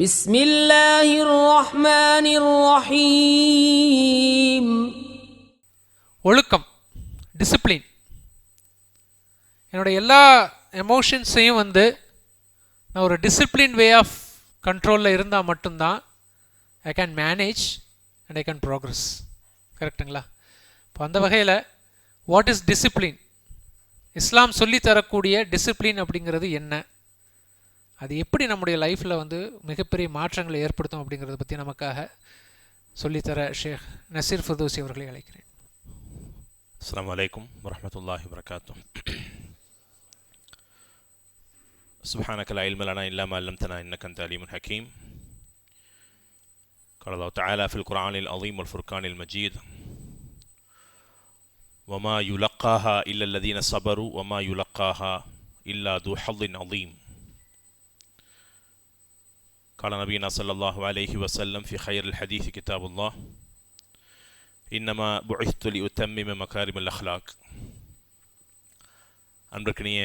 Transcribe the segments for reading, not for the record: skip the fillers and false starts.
بسم الله الرحمن الرحيم. ஒழுக்கம், டிசிப்ளின். என்னோடய எல்லா எமோஷன்ஸையும் நான் ஒரு டிசிப்ளின் வே ஆஃப் கண்ட்ரோலில் இருந்தால் மட்டும்தான் I can manage and I can progress. கரெக்டுங்களா? இப்போ அந்த வகையில் வாட் இஸ் டிசிப்ளின்? இஸ்லாம் சொல்லித்தரக்கூடிய டிசிப்ளின் அப்படிங்கிறது என்ன? அது எப்படி நம்முடைய லைஃப்பில் மிகப்பெரிய மாற்றங்களை ஏற்படுத்தும் அப்படிங்கிறத பற்றி நமக்காக சொல்லித்தர ஷேக் நசீர் ஃபர்தோசி அவர்களை அழைக்கிறேன். அஸ்ஸலாமு அலைக்கும் வரஹ்மத்துல்லாஹி வபரகாத்துஹு. சுப்ஹானக லா இல்ம லனா இல்லா மா அல்லம்தனா இன்னக அன்த அலீமுல் ஹகீம். قال الله تعالى في القرآن العظيم والفرقان المجيد وما يلقاها إلا الذين صبروا وما يلقاها إلا ذو حظ عظيم. قال نبينا صلى الله عليه وسلم في خير الحديث كتاب الله إنما بعثت لأتمم مكارم الأخلاق. அன்பிற்கினிய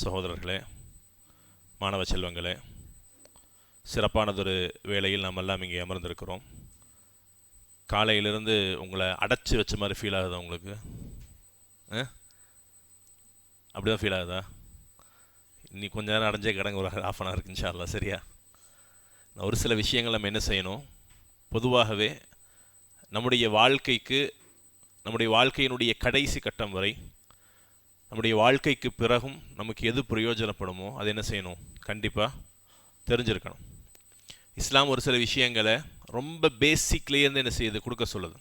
சகோதரர்களே, மாணவ செல்வங்களே, சிறப்பானதொரு வேளையில் நாம் எல்லாம் இங்கே அமர்ந்திருக்கிறோம். காலையிலிருந்து உங்களை அடைச்சி வச்ச மாதிரி ஃபீல் ஆகுதா உங்களுக்கு? அப்படி தான் ஃபீல் ஆகுதா? இன்னைக்கு கொஞ்சம் நேரம் அடைஞ்சே கிடங்க, ஒரு ½ அன் ஹவருக்கு இன்ஷா அல்லாஹ். சரியா? ஒரு சில விஷயங்கள் நம்ம என்ன செய்யணும், பொதுவாகவே நம்முடைய வாழ்க்கையினுடைய கடைசி கட்டம் வரை, நம்முடைய வாழ்க்கைக்கு பிறகும் நமக்கு எது பிரயோஜனப்படுமோ அது என்ன செய்யணும், கண்டிப்பாக தெரிஞ்சிருக்கணும். இஸ்லாம் ஒரு சில விஷயங்களை ரொம்ப பேசிக்லேருந்து என்ன செய்யுது, கொடுக்க சொல்லுது.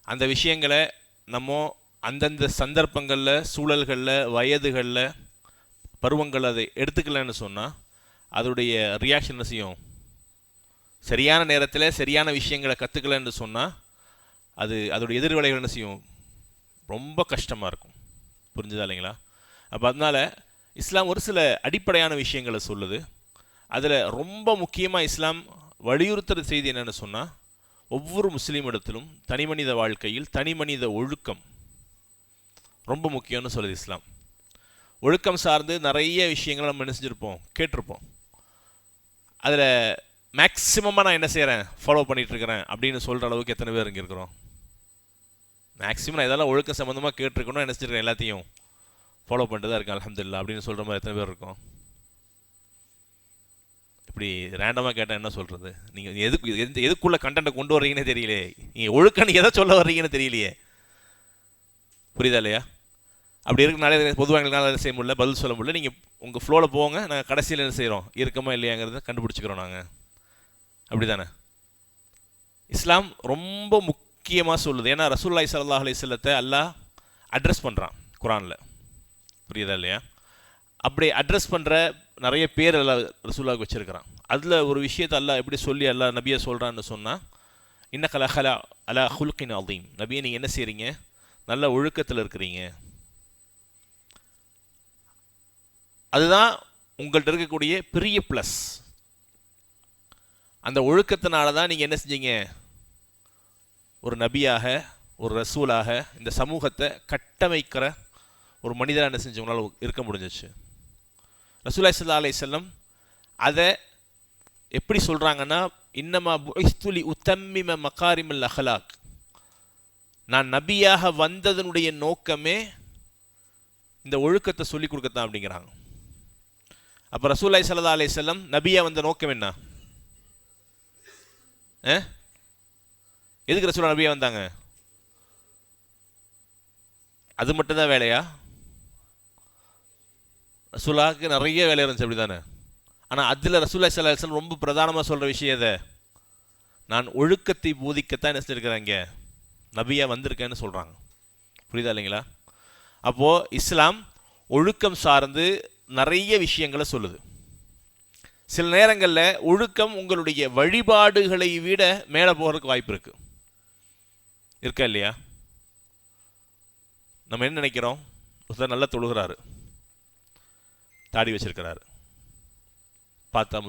அந்த விஷயங்களை நம்ம அந்தந்த சந்தர்ப்பங்களில், சூழல்களில், வயதுகளில், பருவங்கள் அதை எடுத்துக்கலன்னு சொன்னால் அதோடைய ரியாக்ஷன் என்ன செய்யும், சரியான நேரத்தில் சரியான விஷயங்களை கற்றுக்கலன்னு சொன்னால் அதோடைய எதிர்விளைவுகள் என்ன செய்யும், ரொம்ப கஷ்டமாக இருக்கும். புரிஞ்சுதா இல்லைங்களா? அப்போ அதனால் இஸ்லாம் ஒரு சில அடிப்படையான விஷயங்களை சொல்லுது. அதில் ரொம்ப முக்கியமாக இஸ்லாம் வலியுறுத்துகிற செய்தி என்னென்னு சொன்னால், ஒவ்வொரு முஸ்லீம் இடத்திலும் தனிமனித வாழ்க்கையில் தனிமனித ஒழுக்கம் ரொம்ப முக்கியம்னு சொல்லுது இஸ்லாம். ஒழுக்கம் சார்ந்து நிறைய விஷயங்களை நம்ம என்ன செஞ்சுருப்போம், கேட்டிருப்போம். அதில் மேக்ஸிமமாக நான் என்ன செய்கிறேன், ஃபாலோ பண்ணிகிட்ருக்கிறேன் அப்படின்னு சொல்கிற அளவுக்கு எத்தனை பேர் இங்கே இருக்கிறோம்? மேக்ஸிமம் நான் இதெல்லாம் ஒழுக்கம் சம்மந்தமாக கேட்டிருக்கணும், என்ன செஞ்சுருக்கேன், எல்லாத்தையும் ஃபாலோ பண்ணிட்டு தான் இருக்கேன் அல்ஹம்துலில்லாஹ் அப்படின்னு சொல்கிற மாதிரி எத்தனை பேர் இருக்கோம்? இப்படி ரேண்டமாக கேட்டால் என்ன சொல்கிறது? நீங்கள் எதுக்குள்ளே கண்டென்ட்டை கொண்டு வர்றீங்கன்னு தெரியலையே, நீங்கள் ஒழுக்கம் எதை சொல்ல வர்றீங்கன்னு தெரியலையே. புரியுதா இல்லையா? அப்படி இருக்குனாலே பொதுவாக எங்களால் செய்ய முடியல, பதில் சொல்ல முடியல. நீங்கள் உங்கள் ஃப்ளோவில் போங்க, நாங்கள் கடைசியில் என்ன செய்கிறோம், இருக்கமா இல்லையாங்கிறத கண்டுபிடிச்சிக்கிறோம் நாங்கள். அப்படி தானே? இஸ்லாம் ரொம்ப முக்கியமாக சொல்லுது. ஏன்னா ரசூலுல்லாஹி ஸல்லல்லாஹு அலைஹி வஸல்லத்தை அல்லாஹ் அட்ரஸ் பண்ணுறான் குரானில். புரியுதா இல்லையா? அப்படி அட்ரஸ் பண்ணுற நிறைய பேர் எல்லாம் ரசூலுல்லாஹ்வுக்கு வச்சுருக்கிறான். அதில் ஒரு விஷயத்தை அல்லாஹ் எப்படி சொல்லி அல்லாஹ் நபியை சொல்கிறான்னு சொன்னால், இன்னக லஹலா அலா ஹுல்கின் அதீம். நபியை நீங்கள் என்ன செய்கிறீங்க, நல்ல ஒழுக்கத்தில் இருக்கிறீங்க. அதுதான் உங்கள்கிட்ட இருக்கக்கூடிய பெரிய ப்ளஸ். அந்த ஒழுக்கத்தினால தான் நீங்கள் என்ன செஞ்சீங்க, ஒரு நபியாக, ஒரு ரசூலாக இந்த சமூகத்தை கட்டமைக்கிற ஒரு மனிதராக என்ன செஞ்சவங்களால் இருக்க முடிஞ்சிச்சு. ரசூலுல்லாஹி ஸல்லல்லாஹு அலைஹி வஸல்லம் அதை எப்படி சொல்கிறாங்கன்னா, இன்னமா புஇஸ்து லி உத்தம்மிம மகாரிமல் அஹ்லாக். நான் நபியாக வந்ததனுடைய நோக்கமே இந்த ஒழுக்கத்தை சொல்லிக் கொடுக்கத்தான் அப்படிங்கிறாங்க. அப்போ ரசூலுல்லாஹி ஸல்லல்லாஹு அலைஹி வஸல்லம் நபியாக வந்த நோக்கம் என்ன? எதுக்கு ரசூலுல்லாஹ் நபியாக வந்தாங்க? அது மட்டும்தான் வேலையா? ரசூலுல்லாஹ்க்கு நிறைய வேலை இருந்துச்சு, அப்படி தானே? ஆனால் அதில் ரசூலுல்லாஹி ஸல்லல்லாஹு அலைஹி வஸல்லம் ரொம்ப பிரதானமாக சொல்கிற விஷயம் எதை, நான் ஒழுக்கத்தை போதிக்கத்தான் என்ன செஞ்சுருக்கிறேன், இங்கே நபியாக வந்திருக்கேன்னு சொல்கிறாங்க. புரியுதா இல்லைங்களா? அப்போது இஸ்லாம் ஒழுக்கம் சார்ந்து நிறைய விஷயங்களை சொல்லுது. சில நேரங்களில் ஒழுக்கம் உங்களுடைய வழிபாடுகளை விட மேலே போகிறதுக்கு வாய்ப்பு இருக்குது. இருக்கா இல்லையா? நம்ம என்ன நினைக்கிறோம், ஒருத்தர் நல்லா தொழுகிறாரு, தாடி வச்சிருக்கிறாரு, பார்த்தா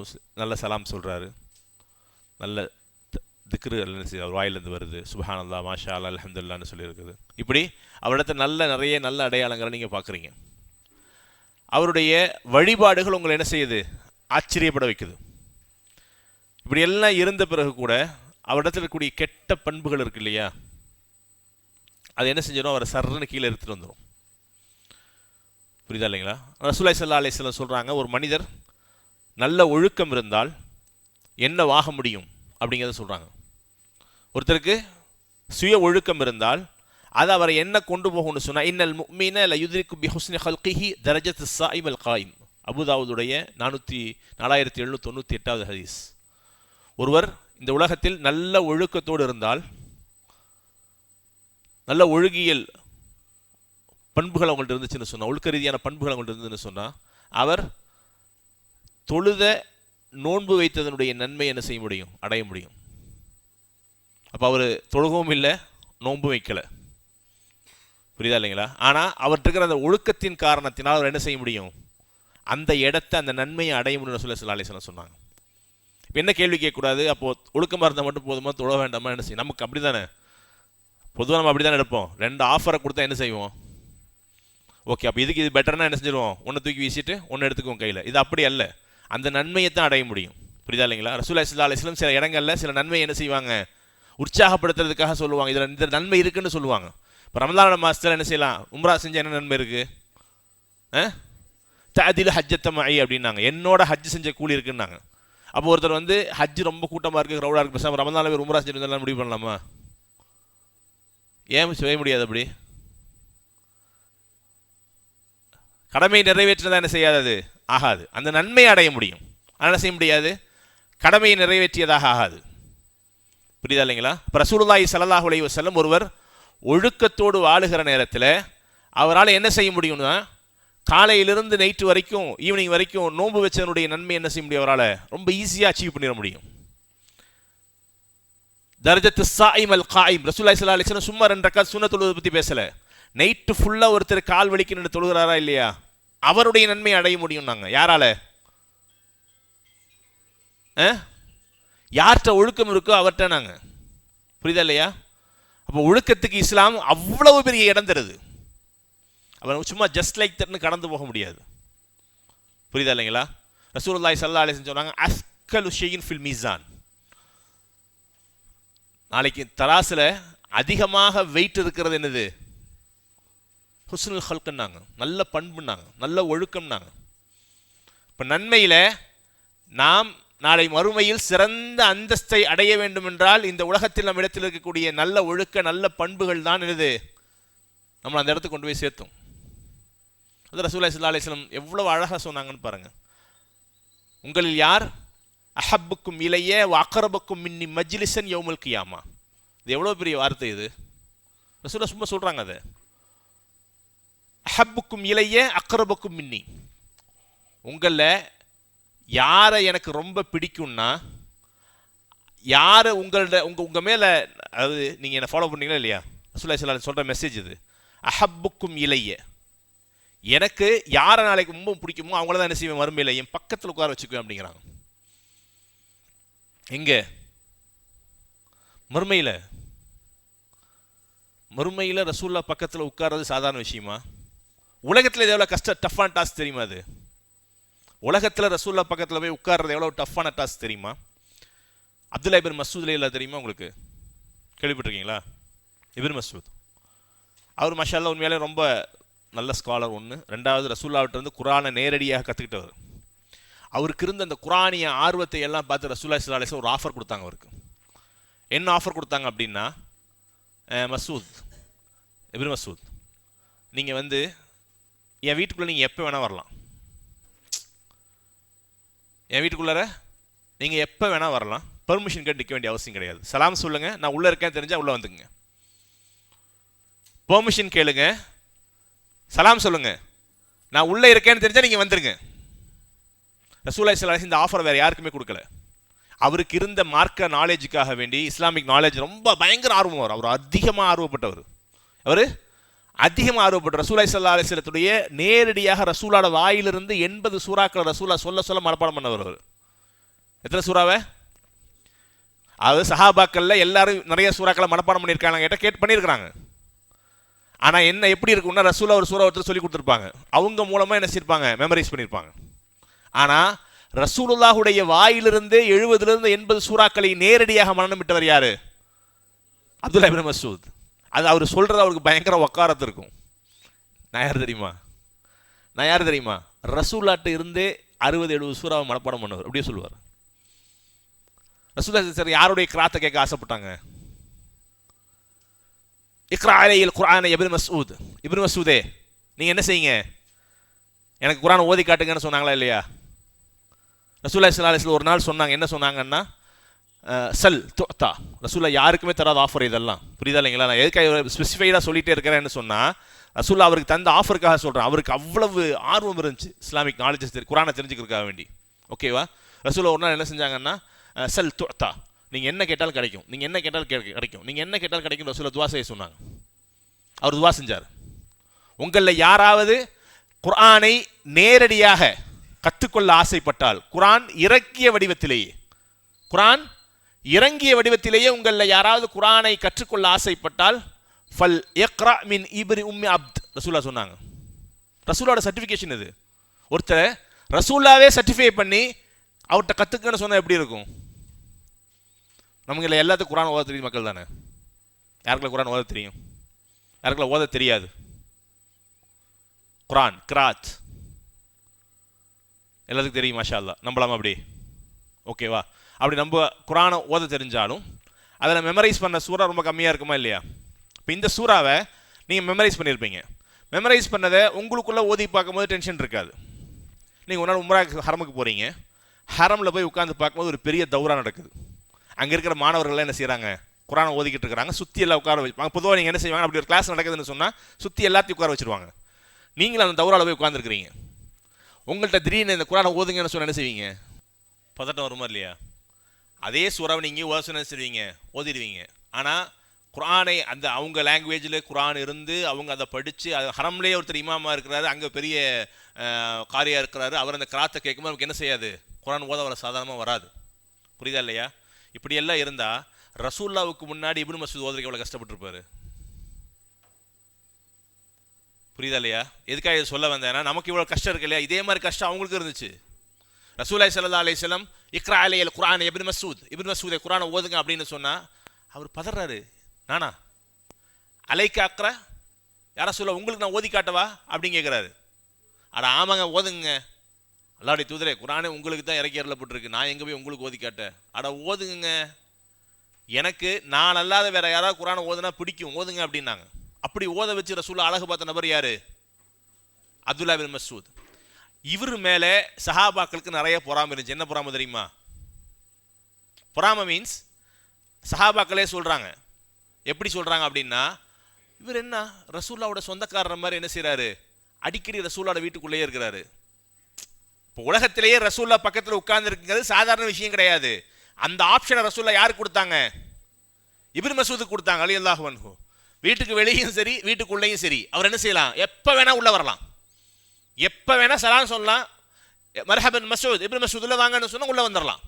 நல்ல சலாம் சொல்கிறாரு, நல்ல திக்ரு அவர் வாயிலேருந்து வருது, சுப்ஹானல்லாஹ் மாஷா அல்லாஹ் அல்ஹம்துலில்லாஹ்னு சொல்லியிருக்குது. இப்படி அவரிடத்த நிறைய நல்ல அடையாளங்களை நீங்கள் பார்க்குறீங்க. அவருடைய வழிபாடுகள் உங்களை என்ன செய்யுது, ஆச்சரியப்பட வைக்குது. இப்படி எல்லாம் இருந்த பிறகு கூட அவரிடத்தில் இருக்கக்கூடிய கெட்ட பண்புகள் இருக்கு இல்லையா, அது என்ன செஞ்சிடும், அவரை சர்றன்னு கீழே எடுத்துகிட்டு வந்துடும். புரியுதா இல்லைங்களா? ரசூலுல்லாஹி ஸல்லல்லாஹு அலைஹி வஸல்லம் சொல்கிறாங்க, ஒரு மனிதர் நல்ல ஒழுக்கம் இருந்தால் என்ன ஆக முடியும் அப்படிங்கிறத சொல்கிறாங்க. ஒருத்தருக்கு சுய ஒழுக்கம் இருந்தால் அது அவரை என்ன கொண்டு போகும்னு சொன்னால், இன்னல் முஃமின ல யுத்ரிகு பி ஹுஸ்னி ஹல்கிஹி தரஜத் ஸாயிம் அல் காயிம், அபூதாவுதுடைய 4798வது ஹதீஸ். ஒருவர் இந்த உலகத்தில் நல்ல ஒழுக்கத்தோடு இருந்தால், நல்ல ஒழுகியல் பண்புகள் அவங்கள்ட்ட இருந்துச்சுன்னு சொன்னால், ஒழுக்க ரீதியான பண்புகள் அவங்கள்ட்ட இருந்துன்னு சொன்னால், அவர் தொழுத நோன்பு வைத்ததனுடைய நன்மை என்ன செய்ய முடியும், அடைய முடியும். அப்போ அவர் தொழுகவும் இல்லை, நோன்பு வைக்கலை. புரியுதா இல்லைங்களா? ஆனால் அவர்கிட்ட இருக்கிற அந்த ஒழுக்கத்தின் காரணத்தினால் அவர் என்ன செய்ய முடியும், அந்த இடத்த அந்த நன்மையை அடைய முடியும் ரசூலுல்லாஹி ஸல்லல்லாஹு அலைஹி வஸல்லம் சொன்னாங்க. இப்போ என்ன கேள்வி கேட்கக்கூடாது, அப்போது ஒழுக்கமாக இருந்தால் மட்டும் போதுமா, தொழ வேண்டாமா, என்ன செய்யும்? நமக்கு அப்படி தானே, பொதுவாக நம்ம அப்படி தானே எடுப்போம். 2 ஆஃபரை கொடுத்தா என்ன செய்வோம், ஓகே அப்போ இதுக்கு இது பெட்டர்னா என்ன செஞ்சிடுவோம், ஒன்று தூக்கி வீசிட்டு ஒன்று எடுத்துக்குவோம் கையில். இது அப்படி அல்ல, அந்த நன்மையை தான் அடைய முடியும். புரியுதா இல்லைங்களா? ரசூலுல்லாஹி ஸல்லல்லாஹு அலைஹி வஸல்லம் சில இடங்களில் சில நன்மையை என்ன செய்வாங்க, உற்சாகப்படுத்துறதுக்காக சொல்லுவாங்க, இதில் இந்த நன்மை இருக்குன்னு சொல்லுவாங்க. இப்போ ரமலான் மாதத்தில் என்ன செய்யலாம், உம்ரா செஞ்ச என்ன நன்மை இருக்குது, தஅதில் ஹஜ்ஜத்தமாயி அப்படின்னாங்க, என்னோட ஹஜ் செஞ்ச கூலி இருக்குன்னாங்க. அப்போ ஒருத்தர் வந்து ஹஜ் ரொம்ப கூட்டமாக இருக்குது, க்ரௌடாக இருக்குது, பேசாமல் ரமலானில் போய் உம்ரா செஞ்சு முடிவு பண்ணலாமா? ஏன் செய்ய முடியாது? அப்படி கடமை நிறைவேற்றினதான் என்ன செய்யாது, ஆகாது. அந்த நன்மையை அடைய முடியும், அதனால் செய்ய முடியாது, கடமையை நிறைவேற்றியதாக ஆகாது. புரியுதா இல்லைங்களா? இப்போ ரசூலுல்லாஹி ஸல்லல்லாஹு அலைஹி வஸல்லம் ஒருவர் ஒழுக்கத்தோடு வாழுகிற நேரத்தில் அவரால் என்ன செய்ய முடியும்னா, காலையிலிருந்து நைட்டு வரைக்கும் ஈவினிங் வரைக்கும் நோன்பு வச்சதனுடைய நன்மை என்ன செய்ய முடியும், அவரால் ரொம்ப ஈஸியாக அச்சீவ் பண்ணிட முடியும். தர்ஜத்து ஸாயிம் அல் காயிம், ரசூலுல்லாஹி ஸல்லல்லாஹு அலைஹி வஸல்லம் சும்மா 2 ரக்காத் சுன்னத் தொழுவதை பற்றி பேசலை. நைட்டு ஃபுல்லாக ஒருத்தர் கால் வலிக்குன்னு தொழுகிறாரா இல்லையா, அவருடைய நன்மையை அடைய முடியும். நாங்கள் யாரால, யார்கிட்ட ஒழுக்கம் இருக்கோ அவர்கிட்ட நாங்கள். புரியுதா இல்லையா? அப்போ ஒழுக்கத்துக்கு இஸ்லாம் அவ்வளவு பெரிய இடம் தருது. அவன் சும்மா ஜஸ்ட் லைக் தட்னு கடந்து போக முடியாது. புரியுதா இல்லைங்களா? ரசூலுல்லாஹி ஸல்லல்லாஹு அலைஹி வஸல்லம் சொன்னாங்க, அஸ்கலு ஷைஇன் ஃபில் மீசான், நாளைக்கு தராசில் அதிகமாக வெயிட் இருக்கிறது என்னது, ஹுஸ்னுல் ஹல்குன்னாங்க, நல்ல பண்புன்னாங்க, நல்ல ஒழுக்கம்னாங்க. இப்போ நன்மையில் நாம் நாளை மறுமையில் சிறந்த அந்தஸ்தை அடைய வேண்டும் என்றால் இந்த உலகத்தில் நம்ம இடத்தில் இருக்கக்கூடிய நல்ல ஒழுக்க நல்ல பண்புகள் தான் என்னது நம்மளை அந்த இடத்துக்கு கொண்டு போய் சேர்த்தும். அது ரசூலுல்லாஹி ஸல்லல்லாஹு அலைஹி வஸல்லம் எவ்வளவு அழகாக சொன்னாங்கன்னு பாருங்க. உங்களில் யார் அஹப்புக்கும் இலைய அக்ரபக்கும் மின்னி மஜ்லிஸன் யௌமுல் கியாமா, இது எவ்வளோ பெரிய வார்த்தை இது. ரசூலுல்லாஹ் சும்மா சொல்கிறாங்க, அதை அஹப்புக்கும் இலைய அக்ரபக்கும் மின்னி, உங்களில் யாரை எனக்கு ரொம்ப பிடிக்கும்னா, யாரை உங்கள் மேலே, அதாவது நீங்கள் என்னை ஃபாலோ பண்ணீங்களா இல்லையா, ரசூலுல்லாஹி ஸல்லல்லாஹு அலைஹி வஸல்லம் சொல்கிற மெசேஜ் இது. அஹப்புக்கும் இலைய, எனக்கு யாரை நாளைக்கு ரொம்ப பிடிக்குமோ அவங்கள தான் என்ன செய்வேன், மறுமையில் என் பக்கத்தில் உட்கார வச்சுக்குவேன் அப்படிங்கிறாங்க. எங்கே? மறுமையில் ரசூலுல்லாஹ் பக்கத்தில் உட்கார்றது சாதாரண விஷயமா? உலகத்தில் இது எவ்வளோ டஃப்பான டாஸ்க் தெரியுமா? அது உலகத்தில் ரசூலுல்லாஹ் பக்கத்தில் போய் உட்கார்றது எவ்வளோ டஃப்பான டாஸ்க் தெரியுமா? அப்துல்லா இப்னு மஸ்ஊத் ரலியல்லாஹு தெரியுமா உங்களுக்கு? கேள்விப்பட்டிருக்கீங்களா? இப்னு மஸ்ஊத் அவர் மாஷாஅல்லாஹ் உண்மையாலே ரொம்ப நல்ல ஸ்காலர். ஒன்று. ரெண்டாவது, ரசூலுல்லாஹ்விட்ட இருந்து குர்ஆனை நேரடியாக கற்றுக்கிட்டவர். அவருக்கு இருந்த அந்த குர்ஆனிய ஆர்வத்தை எல்லாம் பார்த்து ரசூலுல்லாஹி ஸல்லல்லாஹு அலைஹி வஸல்லம் ஒரு ஆஃபர் கொடுத்தாங்க அவருக்கு. என்ன ஆஃபர் கொடுத்தாங்க அப்படின்னா, இப்னு மஸ்ஊத், நீங்கள் வந்து என் வீட்டுக்குள்ளே நீங்கள் எப்போ வேணால் வரலாம், என் வீட்டுக்குள்ளார நீங்கள் எப்போ வேணால் வரலாம், பெர்மிஷன் கேட்டு நிற்க வேண்டிய அவசியம் கிடையாது. சலாம் சொல்லுங்கள், நான் உள்ளே இருக்கேன்னு தெரிஞ்சால் உள்ளே வந்துக்குங்க. பெர்மிஷன் கேளுங்க, சலாம் சொல்லுங்கள், நான் உள்ளே இருக்கேன்னு தெரிஞ்சால் நீங்கள் வந்துடுங்க. ரசூலுல்லாஹி ஸல்லல்லாஹு அலைஹி வஸல்லம் இந்த ஆஃபர் வேறு யாருக்குமே கொடுக்கல. அவருக்கு இருந்த மார்க்க நாலேஜுக்காக வேண்டி, இஸ்லாமிக் நாலேஜ் ரொம்ப பயங்கர ஆர்வம். அவர் அதிகமாக ஆர்வப்பட்டவர். அவர் அதிகமாக ஆர்வப்பட்ட ரசூலுல்லாஹி ஸல்லல்லாஹு அலைஹி வஸல்லத்துடைய நேரடியாக ரசூலோட வாயிலிருந்து 80 சூறாக்களை ரசூலா சொல்ல மனப்பாடம் பண்ணவர். அவர் எத்தனை சூறாவை? அது சஹாபாக்கள்ல எல்லாரும் நிறைய சூறாக்களை மனப்பாடம் பண்ணியிருக்காங்க, கேட்டு பண்ணியிருக்கிறாங்க. ஆனால் என்ன எப்படி இருக்குன்னா, ரசூலா ஒரு சூறா ஒருத்தர் சொல்லி கொடுத்துருப்பாங்க, அவங்க மூலமாக என்ன செஞ்சிருப்பாங்க, மெமரைஸ் பண்ணியிருப்பாங்க. ஆனால் ரசூலுல்லாஹுடைய வாயிலிருந்து 70 80 சூறாக்களை நேரடியாக மனனமிட்டவர் யாரு? அப்துல்லா இப்னு மஸ்ஊத். அது அவர் சொல்றது அவருக்கு பயங்கர வக்காரத்து இருக்கும். நான் யார் தெரியுமா? ரசூல்லாட்ட இருந்தே 60 70 சூறாவை மனப்பாடம் பண்ணவர். அப்படியே சொல்லுவார். ரசூல்லா சார் யாருடைய கிராத்தை கேட்க ஆசைப்பட்டாங்க? இக்ரா அலையில் குர்ஆன இப்னு மஸ்ஊத். இப்னு மஸ்ஊதே நீங்க என்ன செய்யுங்க, எனக்கு குர்ஆன் ஓதி காட்டுங்கன்னு சொன்னாங்களா இல்லையா? ரசூலுல்லாஹி ஸல்லல்லாஹு அலைஹி வஸல்லம் ஒரு நாள் சொன்னாங்க. என்ன சொன்னாங்கன்னா, சல் துஅதா. ரசூல்லா யாருக்குமே தராத ஆஃபர் இதெல்லாம். புரியுதா இல்லைங்களா? நான் எதுக்காக ஸ்பெசிஃபைடாக சொல்லிட்டே இருக்கிறேன்னு சொன்னால், ரசூல்லா அவருக்கு தந்த ஆஃபருக்காக சொல்கிறேன். அவருக்கு அவ்வளவு ஆர்வம் இருந்துச்சு இஸ்லாமிக் நாலேஜஸ் குர்ஆனை தெரிஞ்சுக்கிறதுக்காக வேண்டி. ஓகேவா? ரசூல்லா ஒரு நாள் என்ன செஞ்சாங்கன்னா, சல் துஅதா, நீங்கள் என்ன கேட்டாலும் கிடைக்கும், நீங்கள் என்ன கேட்டாலும் கிடைக்கும், நீங்கள் என்ன கேட்டாலும் கிடைக்கும் ரசூல்லா துவா செய்ய சொன்னாங்க. அவர் துவா செஞ்சார். உங்களில் யாராவது குர்ஆனை நேரடியாக கற்றுக்கொள்ள ஆசைப்பட்டால், குர்ஆன் இறங்கிய வடிவத்திலேயே உங்களில் யாராவது குர்ஆனை கற்றுக்கொள்ள ஆசைப்பட்டால் ஃபல் இக்ரா மின் இப்னி உம்மி அப்த் ரசூல்லா சொன்னாங்க. ரசூலோட சர்டிஃபிகேஷன் இது. ஒருத்தர் ரசூல்லாவே சர்டிஃபை பண்ணி அவர்கிட்ட கற்றுக்கன்னு சொன்னால் எப்படி இருக்கும்? நமக்கு எல்லாத்துக்கும் குர்ஆன் ஓத தெரியும் மக்கள் தானே. யாருக்குள்ள குர்ஆன் ஓத தெரியும்? யாருக்குள்ள ஓத தெரியாது? குர்ஆன் கிராத் எல்லாத்துக்கும் தெரியும். மாஷா அல்லாஹ். நம்பலாமா அப்படி? ஓகேவா? அப்படி நம்ம குர்ஆனை ஓத தெரிஞ்சாலும் அதில் மெமரைஸ் பண்ண சூறா ரொம்ப கம்மியாக இருக்குமா இல்லையா? இப்போ இந்த சூறாவை நீங்கள் மெமரைஸ் பண்ணியிருப்பீங்க. மெமரைஸ் பண்ணதை உங்களுக்குள்ளே ஓதி பார்க்கும்போது டென்ஷன் இருக்காது. நீங்கள் ஒரு நாள் உம்ரா ஹரமுக்கு போகிறீங்க. ஹரமில் போய் உட்காந்து பார்க்கும்போது ஒரு பெரிய தௌரா நடக்குது. அங்கே இருக்கிற மாணவர்கள்லாம் என்ன செய்கிறாங்க? குர்ஆனை ஓதிக்கிட்டு இருக்கிறாங்க. சுற்றி எல்லாம் உட்கார வச்சுப்பாங்க. பொதுவாக நீங்கள் என்ன செய்வாங்க, அப்படி ஒரு கிளாஸ் நடக்குதுன்னு சொன்னால் சுற்றி எல்லாத்தையும் உட்கார வச்சுருவாங்க. நீங்களும் அந்த தௌராவில் போய் உட்காந்துருக்கிறீங்க. உங்கள்கிட்ட திடீர்னு இந்த குர்ஆனை ஓதுங்கன்னு சொன்னால் என்ன செய்வீங்க? பதட்டம் வருமா இல்லையா? அதே சூறாவை நீங்கள் ஓத சொன்ன செய்வீங்க, ஓதிடுவீங்க. ஆனால் குர்ஆனை அந்த அவங்க லாங்குவேஜில் குர்ஆன் இருந்து அவங்க அதை படித்து, அது ஹரம்லேயே ஒருத்தர் இமாமா இருக்கிறாரு, அங்கே பெரிய காரியா இருக்கிறாரு, அவர் அந்த கிராத்தை கேட்கும்போது நமக்கு என்ன செய்யாது? குர்ஆன் ஓத வர சாதாரணமாக வராது. புரியுதா இல்லையா? இப்படியெல்லாம் இருந்தால் ரசூல்லாவுக்கு முன்னாடி இப்னு மஸ்ஊத் ஓதுறதுக்கு எவ்வளோ கஷ்டப்பட்டுருப்பாரு. புரியுதா இல்லையா? எதுக்காக இதை சொல்ல வந்தேன்னா, நமக்கு இவ்வளோ கஷ்டம் இருக்கு இல்லையா? இதே மாதிரி கஷ்டம் அவங்களுக்கு இருந்துச்சு. ரசூலுல்லாஹி ஸல்லல்லாஹு அலைஹி வஸல்லம் இக்ரா அலையில் குர்ஆன் இப்னு மஸ்ஊதே குர்ஆனை ஓதுங்க அப்படின்னு சொன்னால் அவர் பதறாரு. நானா அலைக்க அக்ரா யார சொல்ல, உங்களுக்கு நான் ஓதி காட்டவா அப்படின்னு கேட்குறாரு. அட ஆமாங்க ஓதுங்க, அல்லாஹ்வுடைய தூதரே குர்ஆனே உங்களுக்கு தான் இறக்கி அருளப்பட்டிருக்கு, நான் எங்கே போய் உங்களுக்கு ஓதி காட்ட? அட ஓதுங்க, எனக்கு நான் அல்லாத வேற யாராவது குர்ஆனை ஓதுனா பிடிக்கும், ஓதுங்க அப்படின்னாங்க. அப்படி ஓத வச்சு ரசூலுல்லாஹ் அழகு பார்த்த நபர் யாரு? அப்துல்லா இப்னு மஸ்ஊத். இவர் மேலே சஹாபாக்களுக்கு நிறைய பொறாமை இருந்துச்சு. என்ன பொறாமை தெரியுமா? பொறாமை மீன்ஸ் சஹாபாக்களே சொல்கிறாங்க. எப்படி சொல்கிறாங்க அப்படின்னா, இவர் என்ன ரசூல்லாவோட சொந்தக்காரர் மாதிரி என்ன செய்கிறாரு? அடிக்கடி ரசூல்லாவோட வீட்டுக்குள்ளேயே இருக்கிறாரு. இப்போ உலகத்திலேயே ரசூல்லா பக்கத்தில் உட்கார்ந்துருக்குங்கிறது சாதாரண விஷயம் கிடையாது. அந்த ஆப்ஷனை ரசூல்லா யாருக்கு கொடுத்தாங்க? இப்னு மஸ்ஊதுக்கு கொடுத்தாங்க ரலியல்லாஹு அன்ஹு. வீட்டுக்கு வெளியும் சரி வீட்டுக்குள்ளேயும் சரி அவர் என்ன செய்யலாம்? எப்போ வேணால் உள்ளே வரலாம், எப்போ வேணால் சலாம் சொல்லலாம். மர்ஹபன் மஸ்ஊத், இப்னு மஸ்ஊத் உள்ள வாங்கன்னு சொன்னால் உள்ளே வந்துடலாம்.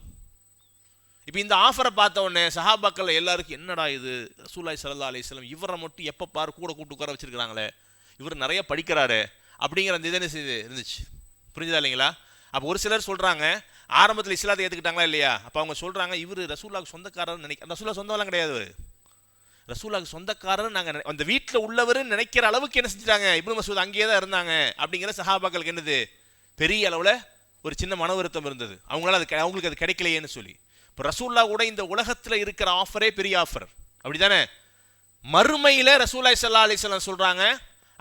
இப்போ இந்த ஆஃபரை பார்த்த உடனே சஹாபாக்கள் எல்லாருக்கும் என்னடா இது, ரசூலுல்லாஹி ஸல்லல்லாஹு அலைஹி வஸல்லம் இவரை மட்டும் எப்போ பாரு கூட கூட்டு உட்கார வச்சிருக்கிறாங்களே, இவர் நிறைய படிக்கிறாரு அப்படிங்கிற அந்த இதனை இருந்துச்சு. புரிஞ்சுதா இல்லைங்களா? அப்போ ஒரு சிலர் சொல்கிறாங்க, ஆரம்பத்தில் இஸ்லாத்தை ஏற்றுக்கிட்டாங்களா இல்லையா? அப்போ அவங்க சொல்கிறாங்க, இவர் ரசூலுல்லாஹ்வுக்கு சொந்தக்காரர்னு ரசூலுல்லாஹ் சொந்தம்லாம் கிடையாது, ரசூலுல்லாஹ்வுக்கு சொந்தக்காரர் நாங்கள் அந்த வீட்டில் உள்ளவர் நினைக்கிற அளவுக்கு என்ன செஞ்சுட்டாங்க? இப்னு மஸ்ஊத் அங்கேயே தான் இருந்தாங்க அப்படிங்கிற சஹாபாக்களுக்கு என்னது பெரிய அளவில் ஒரு சின்ன மன வருத்தம் இருந்தது. அவங்களுக்கு அது கிடைக்கலையேன்னு சொல்லி. இப்போ ரசூலுல்லாஹ் கூட இந்த உலகத்தில் இருக்கிற ஆஃபரே பெரிய ஆஃபர், அப்படி தானே? மறுமையில் ரசூலுல்லாஹி ஸல்லல்லாஹு அலைஹி வஸல்லம் சொல்கிறாங்க,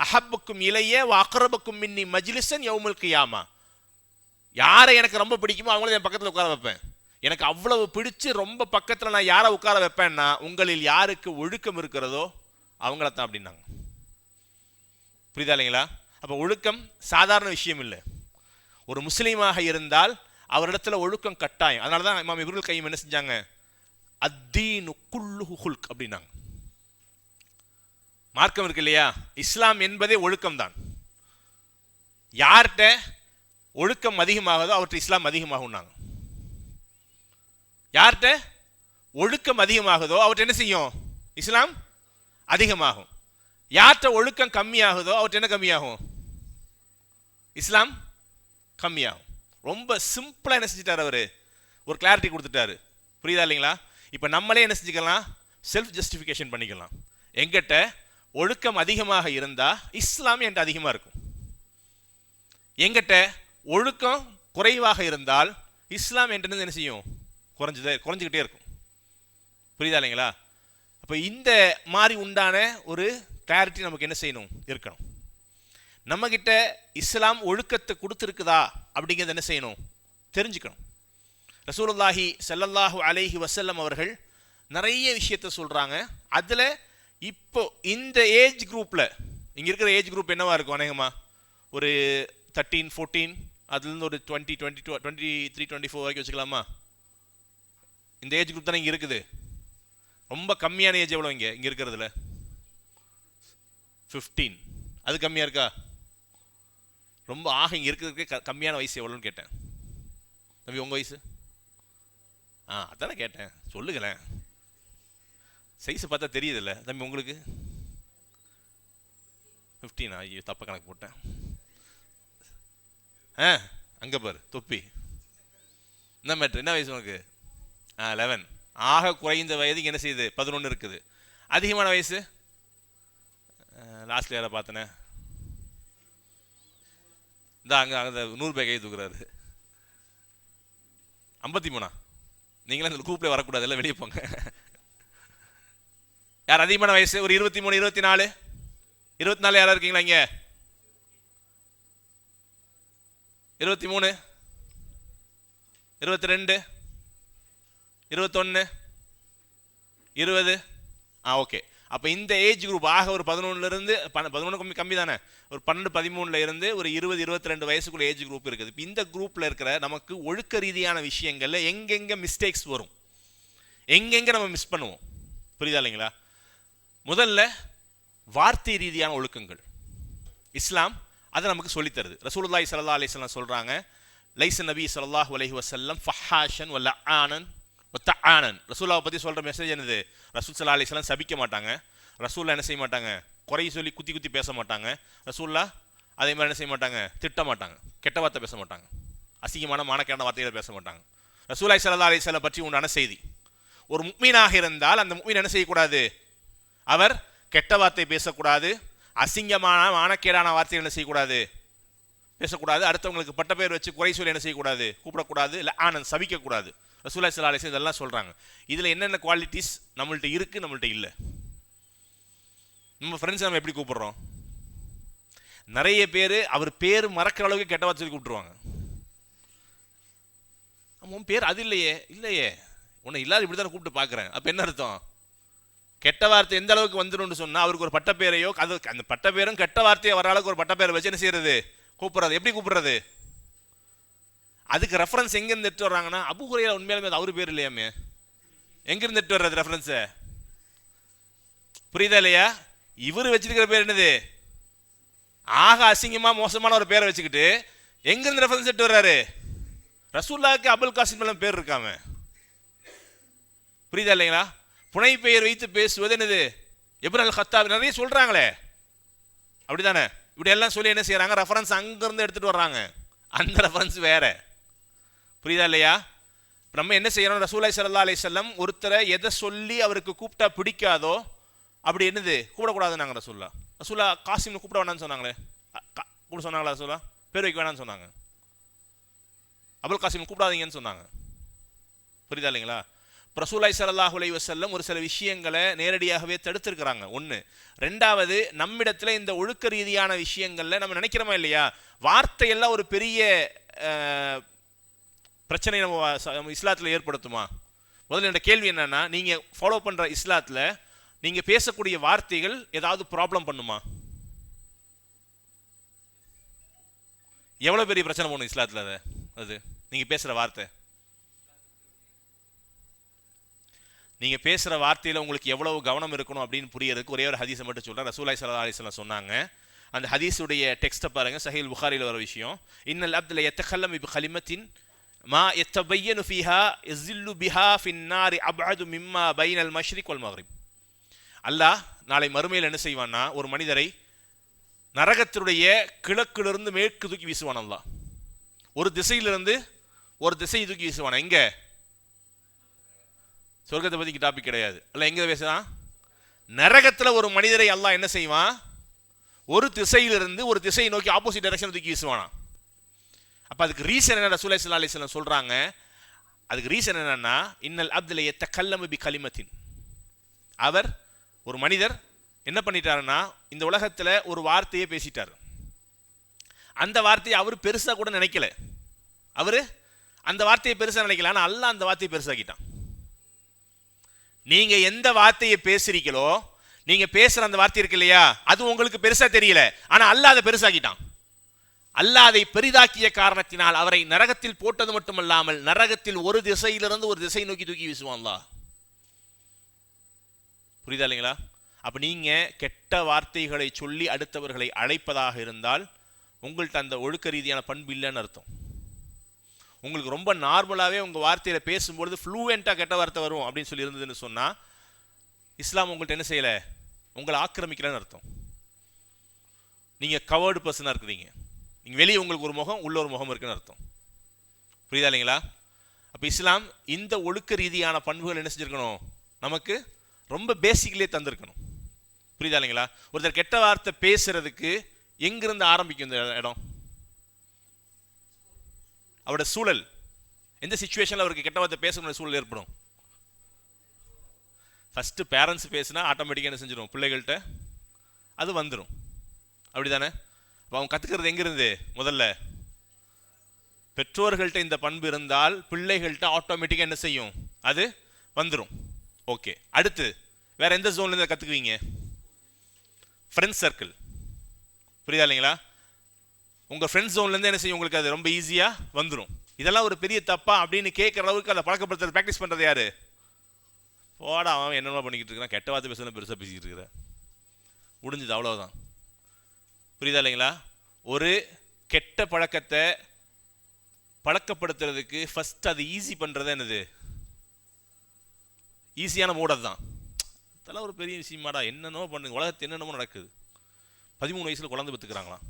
அஹப்புக்கும் இலைய வ அக்ரபக்கும் மின்னி மஜ்லிஸன் யௌமுல் கியாமா. யாரை எனக்கு ரொம்ப பிடிக்குமோ அவங்கள என் பக்கத்தில் உட்கார வைப்பேன். எனக்கு அவ்வளவு பிடிச்சு ரொம்ப பக்கத்தில் நான் யாரை உட்கார வைப்பேன்னா, உங்களில் யாருக்கு ஒழுக்கம் இருக்கிறதோ அவங்கள தான் அப்படின்னாங்க. புரியுதா இல்லைங்களா? அப்போ ஒழுக்கம் சாதாரண விஷயம் இல்லை. ஒரு முஸ்லீமாக இருந்தால் அவரிடத்துல ஒழுக்கம் கட்டாயம். அதனால தான் இமாம் இப்னுல் கையிம் என்ன செஞ்சாங்க? அத்தீனு குல்லுஹு ஹுல்க் அப்படின்னாங்க. மார்க்கம் இருக்கு இல்லையா? இஸ்லாம் என்பதே ஒழுக்கம் தான். யார்கிட்ட ஒழுக்கம் அதிகமாகுதோ அவர்கிட்ட இஸ்லாம் அதிகமாகும்னாங்க. யார்கிட்ட ஒழுக்கம் அதிகமாகுதோ அவர்கிட்ட என்ன செய்யும்? இஸ்லாம் அதிகமாகும். யார்கிட்ட ஒழுக்கம் கம்மியாகுதோ அவர்கிட்ட என்ன கம்மியாகும்? இஸ்லாம் கம்மியாகும். ரொம்ப சிம்பிளாக என்ன செஞ்சிட்டார் அவர், ஒரு கிளாரிட்டி கொடுத்துட்டாரு. புரியுதா இல்லைங்களா? இப்போ நம்மளே என்ன செஞ்சுக்கலாம், செல்ஃப் ஜஸ்டிஃபிகேஷன் பண்ணிக்கலாம். எங்கிட்ட ஒழுக்கம் அதிகமாக இருந்தால் இஸ்லாம் என்கிட்ட அதிகமாக இருக்கும், எங்கிட்ட ஒழுக்கம் குறைவாக இருந்தால் இஸ்லாம் என்கிட்ட என்ன செய்யும், குறைஞ்சிக்கிட்டே இருக்கும். புரியுதா இல்லைங்களா? அப்போ இந்த மாதிரி உண்டான ஒரு கிளாரிட்டி நமக்கு என்ன செய்யணும், இருக்கணும். நம்மக்கிட்ட இஸ்லாம் ஒழுக்கத்தை கொடுத்துருக்குதா அப்படிங்கிறத என்ன செய்யணும், தெரிஞ்சுக்கணும். ரசூலுல்லாஹி ஸல்லல்லாஹு அலைஹி வஸல்லம் அவர்கள் நிறைய விஷயத்த சொல்கிறாங்க. அதில் இப்போ இந்த ஏஜ் குரூப்பில், இங்கே இருக்கிற ஏஜ் குரூப் என்னவா இருக்கும், அநேகமாக ஒரு 13, 14, அதுலேருந்து ஒரு 20, 22, 23, 24 வரைக்கும் வச்சுக்கலாமா? இந்த ஏஜ் குரூப் தானே இங்கே இருக்குது. ரொம்ப கம்மியான ஏஜ் எவ்வளோ இங்கே இருக்கிறதுல? 15. அது கம்மியாக இருக்கா? ரொம்ப இங்கே இருக்கிறதுக்கு கம்மியான வயசு எவ்வளோன்னு கேட்டேன். தம்பி உங்கள் வயசு? அதானே கேட்டேன், சொல்லுங்களேன். சைஸை பார்த்தா தெரியுதில்ல தம்பி உங்களுக்கு? 15. ஐயோ தப்ப கணக்கு போட்டேன். அங்கே பாரு தொப்பி. என்ன மேட்ரு, என்ன வயசு உனக்கு? 11. ஆக குறைந்த வயது என்ன செய்யுது, 11 இருக்குது. அதிகமான வயசு லாஸ்ட்ல யாரை பார்த்தனே, இந்த அங்கே அந்த 100 ரூபாய் கை தூக்குறாரு. 53. நீங்களே அந்த கூப்பிட வரக்கூடாது, எல்லாம் வெளியே போங்க. யார் அதிகமான வயசு? ஒரு 23, 24, 24 யாரா இருக்கீங்களா இங்கே? 23, 22, 21, 20. ஓகே. அப்போ இந்த ஏஜ் குரூப் ஆக ஒரு 11லேருந்து 11 கம்மி தானே, ஒரு 12, 13 இருந்து ஒரு 20, 22 வயசுக்குள்ள ஏஜ் குரூப் இருக்குது. இப்போ இந்த குரூப்பில் இருக்கிற நமக்கு ஒழுக்க ரீதியான விஷயங்களில் எங்கெங்கே மிஸ்டேக்ஸ் வரும், எங்கெங்கே நம்ம மிஸ் பண்ணுவோம், புரியுதா இல்லைங்களா? முதல்ல வார்த்தை ரீதியான ஒழுக்கங்கள் இஸ்லாம் அதை நமக்கு சொல்லித்தருது. ரசூலுல்லாஹி ஸல்லல்லாஹு அலைஹி வஸல்லம் சொல்கிறாங்க, லைஸ நபி ஸல்லல்லாஹு அலைஹி வஸல்லம் ஃபஹாஷன் வ லஆனன் வ தஆனன். ரசூலுல்லாஹை பற்றி சொல்கிற மெசேஜ் என்னது? ரசூல் ஸல்லல்லாஹு அலைஹி வஸல்லம் சபிக்க மாட்டாங்க, ரசூல்லா என்ன செய்ய மாட்டாங்க, குறை சொல்லி குத்தி குத்தி பேச மாட்டாங்க, ரசூல்லா அதே மாதிரி என்ன செய்ய மாட்டாங்க, திட்ட மாட்டாங்க, கெட்ட வார்த்தை பேச மாட்டாங்க, அசிங்கமான மானக்கேடான வார்த்தைகளை பேச மாட்டாங்க. ரசூலுல்லாஹி ஸல்லல்லாஹு அலைஹி வஸல்லம் பற்றி உண்டான செய்தி. ஒரு முஃமினாக இருந்தால் அந்த முஃமின் என்ன செய்யக்கூடாது, அவர் கெட்ட வார்த்தை பேசக்கூடாது, அசிங்கமான மானக்கேடான வார்த்தைகள் என்ன செய்யக்கூடாது, பேசக்கூடாது, அடுத்தவங்களுக்கு பட்ட பேர் வச்சு குறை சொல்லி என்ன செய்யக்கூடாது, கூப்பிடக்கூடாது, இல்லை ஆனந்த் சபிக்கக்கூடாது. ரசூலுல்லாஹி ஸல்லல்லாஹு அலைஹி வஸல்லம் இதெல்லாம் சொல்கிறாங்க. இதில் என்னென்ன குவாலிட்டிஸ் நம்மள்ட்ட இருக்குது, நம்மள்ட்ட இல்லை. நம்ம ஃப்ரெண்ட்ஸ் நம்ம எப்படி கூப்பிடுறோம்? நிறைய பேர் அவர் பேர் மறக்கிற அளவுக்கு கெட்ட வார்த்தை சொல்லி கூப்பிட்டுருவாங்க. உன் பேர் அது இல்லையே, இல்லையே உன்னை இல்லாத இப்படி தானே கூப்பிட்டு பார்க்குறேன். அப்போ என்ன அர்த்தம்? கெட்ட வார்த்தை எந்த அளவுக்கு வந்துடும் சொன்னால் அவருக்கு ஒரு பட்ட பேரையோ, அது அந்த பட்ட பேரும் கெட்ட வார்த்தையை வர அளவுக்கு ஒரு பட்ட பேரை வச்சு என்ன செய்யறது, கூப்பிட்றது. எப்படி கூப்பிடுறது? அதுக்கு ரெஃபரன்ஸ் எங்கேருந்து எடுத்து வர்றாங்கன்னா, அபூ ஹுரைரா உண்மையாலுமே அது அவர் பேர் இல்லையாமே, எங்கேருந்து எடுத்து வர்றது ரெஃபரன்ஸை? புரியுதா இல்லையா? இவர் வச்சிருக்கிற பேர் என்னது, ஆக அசிங்கமாக மோசமான ஒரு பேரை வச்சுக்கிட்டு எங்கேருந்து ரெஃபரன்ஸ் எடுத்து வர்றாரு? ரசூலுல்லாஹ்க்கு அபுல் காசிம் பேர் இருக்காம. புரியுதா இல்லைங்களா? புனை பெயர் வைத்து பேசுவது என்னது, இப்னு அல் கத்தாப் நிறைய சொல்றாங்களே, அப்படிதானே? இப்படி எல்லாம் சொல்லி என்ன செய்யறாங்க, ரெஃபரன்ஸ் அங்கிருந்து எடுத்துட்டு வர்றாங்க. அந்த ரெஃபரன்ஸ் வேற. புரியுதா இல்லையா? நம்ம என்ன செய்யறோம், ரசூலுல்லாஹி ஸல்லல்லாஹு அலைஹி வஸல்லம் ஒருத்தரை எதை சொல்லி அவருக்கு கூப்பிட்டா பிடிக்காதோ அப்படி என்னது கூப்பிடக்கூடாதுன்னாங்க ரசூலுல்லாஹ். ரசூலுல்லாஹ் காசிம்னு கூப்பிட வேணாம்னு சொன்னாங்களே, கூட சொன்னாங்களா ரசூலுல்லாஹ்? பேர் வைக்க வேணாம்னு சொன்னாங்க, அபுல் காசிம் கூப்பிடாதீங்கன்னு சொன்னாங்க. புரியுதா இல்லைங்களா? ரசூலுல்லாஹி ஸல்லல்லாஹு அலைஹி வஸல்லம் ஒரு சில விஷயங்களை நேரடியாகவே தடுத்திருக்கிறாங்க. ஒன்று. ரெண்டாவது, நம்மிடத்தில் இந்த ஒழுக்க ரீதியான விஷயங்களில் நம்ம நினைக்கிறோமா இல்லையா, வார்த்தையெல்லாம் ஒரு பெரிய பிரச்சனை நம்ம இஸ்லாத்தில் ஏற்படுத்துமா? முதல்ல இந்த கேள்வி என்னன்னா, நீங்கள் ஃபாலோ பண்ணுற இஸ்லாத்தில் நீங்கள் பேசக்கூடிய வார்த்தைகள் ஏதாவது ப்ராப்ளம் பண்ணுமா? எவ்வளோ பெரிய பிரச்சனை போகணும் இஸ்லாத்தில் அது நீங்கள் பேசுகிற வார்த்தை? நீங்கள் பேசுகிற வார்த்தையில் உங்களுக்கு எவ்வளவு கவனம் இருக்கணும் அப்படின்னு புரியறதுக்கு ஒரே ஒரு ஹதீஸை மட்டும் சொல்கிறேன். ரசூலுல்லாஹி ஸல்லல்லாஹு அலைஹி வஸல்லம் சொன்னாங்க, அந்த ஹதீஸுடைய டெக்ஸ்ட்டை பாருங்கள், சஹீஹ் புகாரியில் வர விஷயம். இன்னல் அப்த யத்தகல்லம் பி கலிமத்தின் மா யத்தபையனு ஃபீஹா யஸில்லு பிஹா ஃபின்னாரி அப்அது மிம்மா பைனல் மஷ்ரிக் வல் மக்ரிப். அல்லாஹ் நாளை மறுமையில் என்ன செய்வான்னா, ஒரு மனிதரை நரகத்தினுடைய கிழக்கிலிருந்து மேற்கு தூக்கி வீசுவான். அல்லாஹ் ஒரு திசையிலிருந்து ஒரு திசையை தூக்கி வீசுவானா? எங்க? சொர்க்கத்தை பத்தி டாபிக் கிடையாது. அல்ல எங்க பேசுறான்? நரகத்தில் ஒரு மனிதரை அல்லாஹ் என்ன செய்வான்? ஒரு திசையிலிருந்து ஒரு திசையை நோக்கி ஆப்போசிட் டைரக்ஷன் தூக்கி வீசுவானா? அப்ப அதுக்கு ரீசன் என்ன? ரசூலுல்லாஹி ஸல்லல்லாஹு அலைஹி வஸல்லம் சொல்றாங்க, அதுக்கு ரீசன் என்னன்னா, இன்னல் அப்துல யத்தகல்லமு பி கலிமத்தின், அவர் ஒரு மனிதர் என்ன பண்ணிட்டாருன்னா இந்த உலகத்துல ஒரு வார்த்தையை பேசிட்டார். அந்த வார்த்தையை அவர் பெருசா கூட நினைக்கல, அவரு அந்த வார்த்தையை பெருசா நினைக்கல, ஆனா அல்லாஹ் அந்த வார்த்தையை பெருசாக்கிட்டான். நீங்க எந்த வார்த்தையை பேசுறீங்களோ, நீங்க பேசுற அந்த வார்த்தை இருக்கு இல்லையா, அது உங்களுக்கு பெருசா தெரியல, ஆனா அல்லாஹ் அதை பெருசாக்கிட்டான். அல்லாஹ் அதை பெரிதாக்கிய காரணத்தினால் அவரை நரகத்தில் போட்டது மட்டுமல்லாமல் நரகத்தில் ஒரு திசையிலிருந்து ஒரு திசை நோக்கி தூக்கி வீசுவான் அல்லாஹ். புரியுதா இல்லைங்களா? அப்ப நீங்க கெட்ட வார்த்தைகளை சொல்லி அடுத்தவர்களை அழைப்பதாக இருந்தால் உங்கள்கிட்ட அந்த ஒழுக்க ரீதியான பண்பு இல்லைன்னு அர்த்தம். உங்களுக்கு ரொம்ப நார்மலாகவே உங்கள் வார்த்தையில் பேசும்பொழுது ஃப்ளூவெண்ட்டாக கெட்ட வார்த்தை வரும் அப்படின்னு சொல்லி இருந்ததுன்னு சொன்னால் இஸ்லாம் உங்கள்கிட்ட என்ன செய்யலை? உங்களை ஆக்கிரமிக்கலன்னு அர்த்தம். நீங்கள் கவர்டு பர்சனாக இருக்கிறீங்க, நீங்கள் வெளியே உங்களுக்கு ஒரு முகம் உள்ள ஒரு முகம் இருக்குன்னு அர்த்தம். புரியுதா இல்லைங்களா? அப்போ இஸ்லாம் இந்த ஒழுக்க ரீதியான பண்புகள் என்ன செஞ்சுருக்கணும்? நமக்கு ரொம்ப பேசிக்லேயே தந்திருக்கணும். புரியுதா இல்லைங்களா? ஒருத்தர் கெட்ட வார்த்தை பேசுறதுக்கு எங்கிருந்து ஆரம்பிக்கும் இந்த இடம்? அவரோட சூழல், எந்த சிச்சுவேஷனில் அவருக்கு கெட்ட வார்த்தை பேசணும்னு சூழல் ஏற்படும்? ஃபஸ்ட்டு பேரண்ட்ஸ் பேசினா ஆட்டோமேட்டிக்காக என்ன செஞ்சிடும்? பிள்ளைகள்கிட்ட அது வந்துடும். அப்படி தானே? அப்போ அவங்க கற்றுக்கிறது எங்கிருந்து? முதல்ல பெற்றோர்கள்ட்ட இந்த பண்பு இருந்தால் பிள்ளைகள்கிட்ட ஆட்டோமேட்டிக்காக என்ன செய்யும்? அது வந்துடும். ஓகே, அடுத்து வேற எந்த ஜோன்லேருந்து கற்றுக்குவீங்க? Friends circle. புரியுதா இல்லைங்களா? உங்கள் ஃப்ரெண்ட்ஸ் ஜோன்லேருந்து என்ன செய்யும்? உங்களுக்கு அது ரொம்ப ஈஸியாக வந்துடும். இதெல்லாம் ஒரு பெரிய தப்பா அப்படின்னு கேட்குற அளவுக்கு அதை பழக்கப்படுத்துறது, ப்ராக்டிஸ் பண்ணுறது யாரு? போடா அவன் என்னென்ன பண்ணிக்கிட்டு இருக்கிறான், கெட்ட வார்த்தை பேசணும், பெருசாக பேசிக்கிட்டு இருக்கிற, முடிஞ்சது, அவ்வளோதான். புரியுதா இல்லைங்களா? ஒரு கெட்ட பழக்கத்தை பழக்கப்படுத்துறதுக்கு ஃபஸ்ட் அது ஈஸி பண்ணுறது என்னது? ஈஸியான மூடது தான். அதெல்லாம் ஒரு பெரிய விஷயமாடா, என்னென்னமோ பண்ணுங்க, உலகத்து என்னென்னமோ நடக்குது. 13 வயசில் குழந்தை பெற்றுக்கிறாங்களாம்,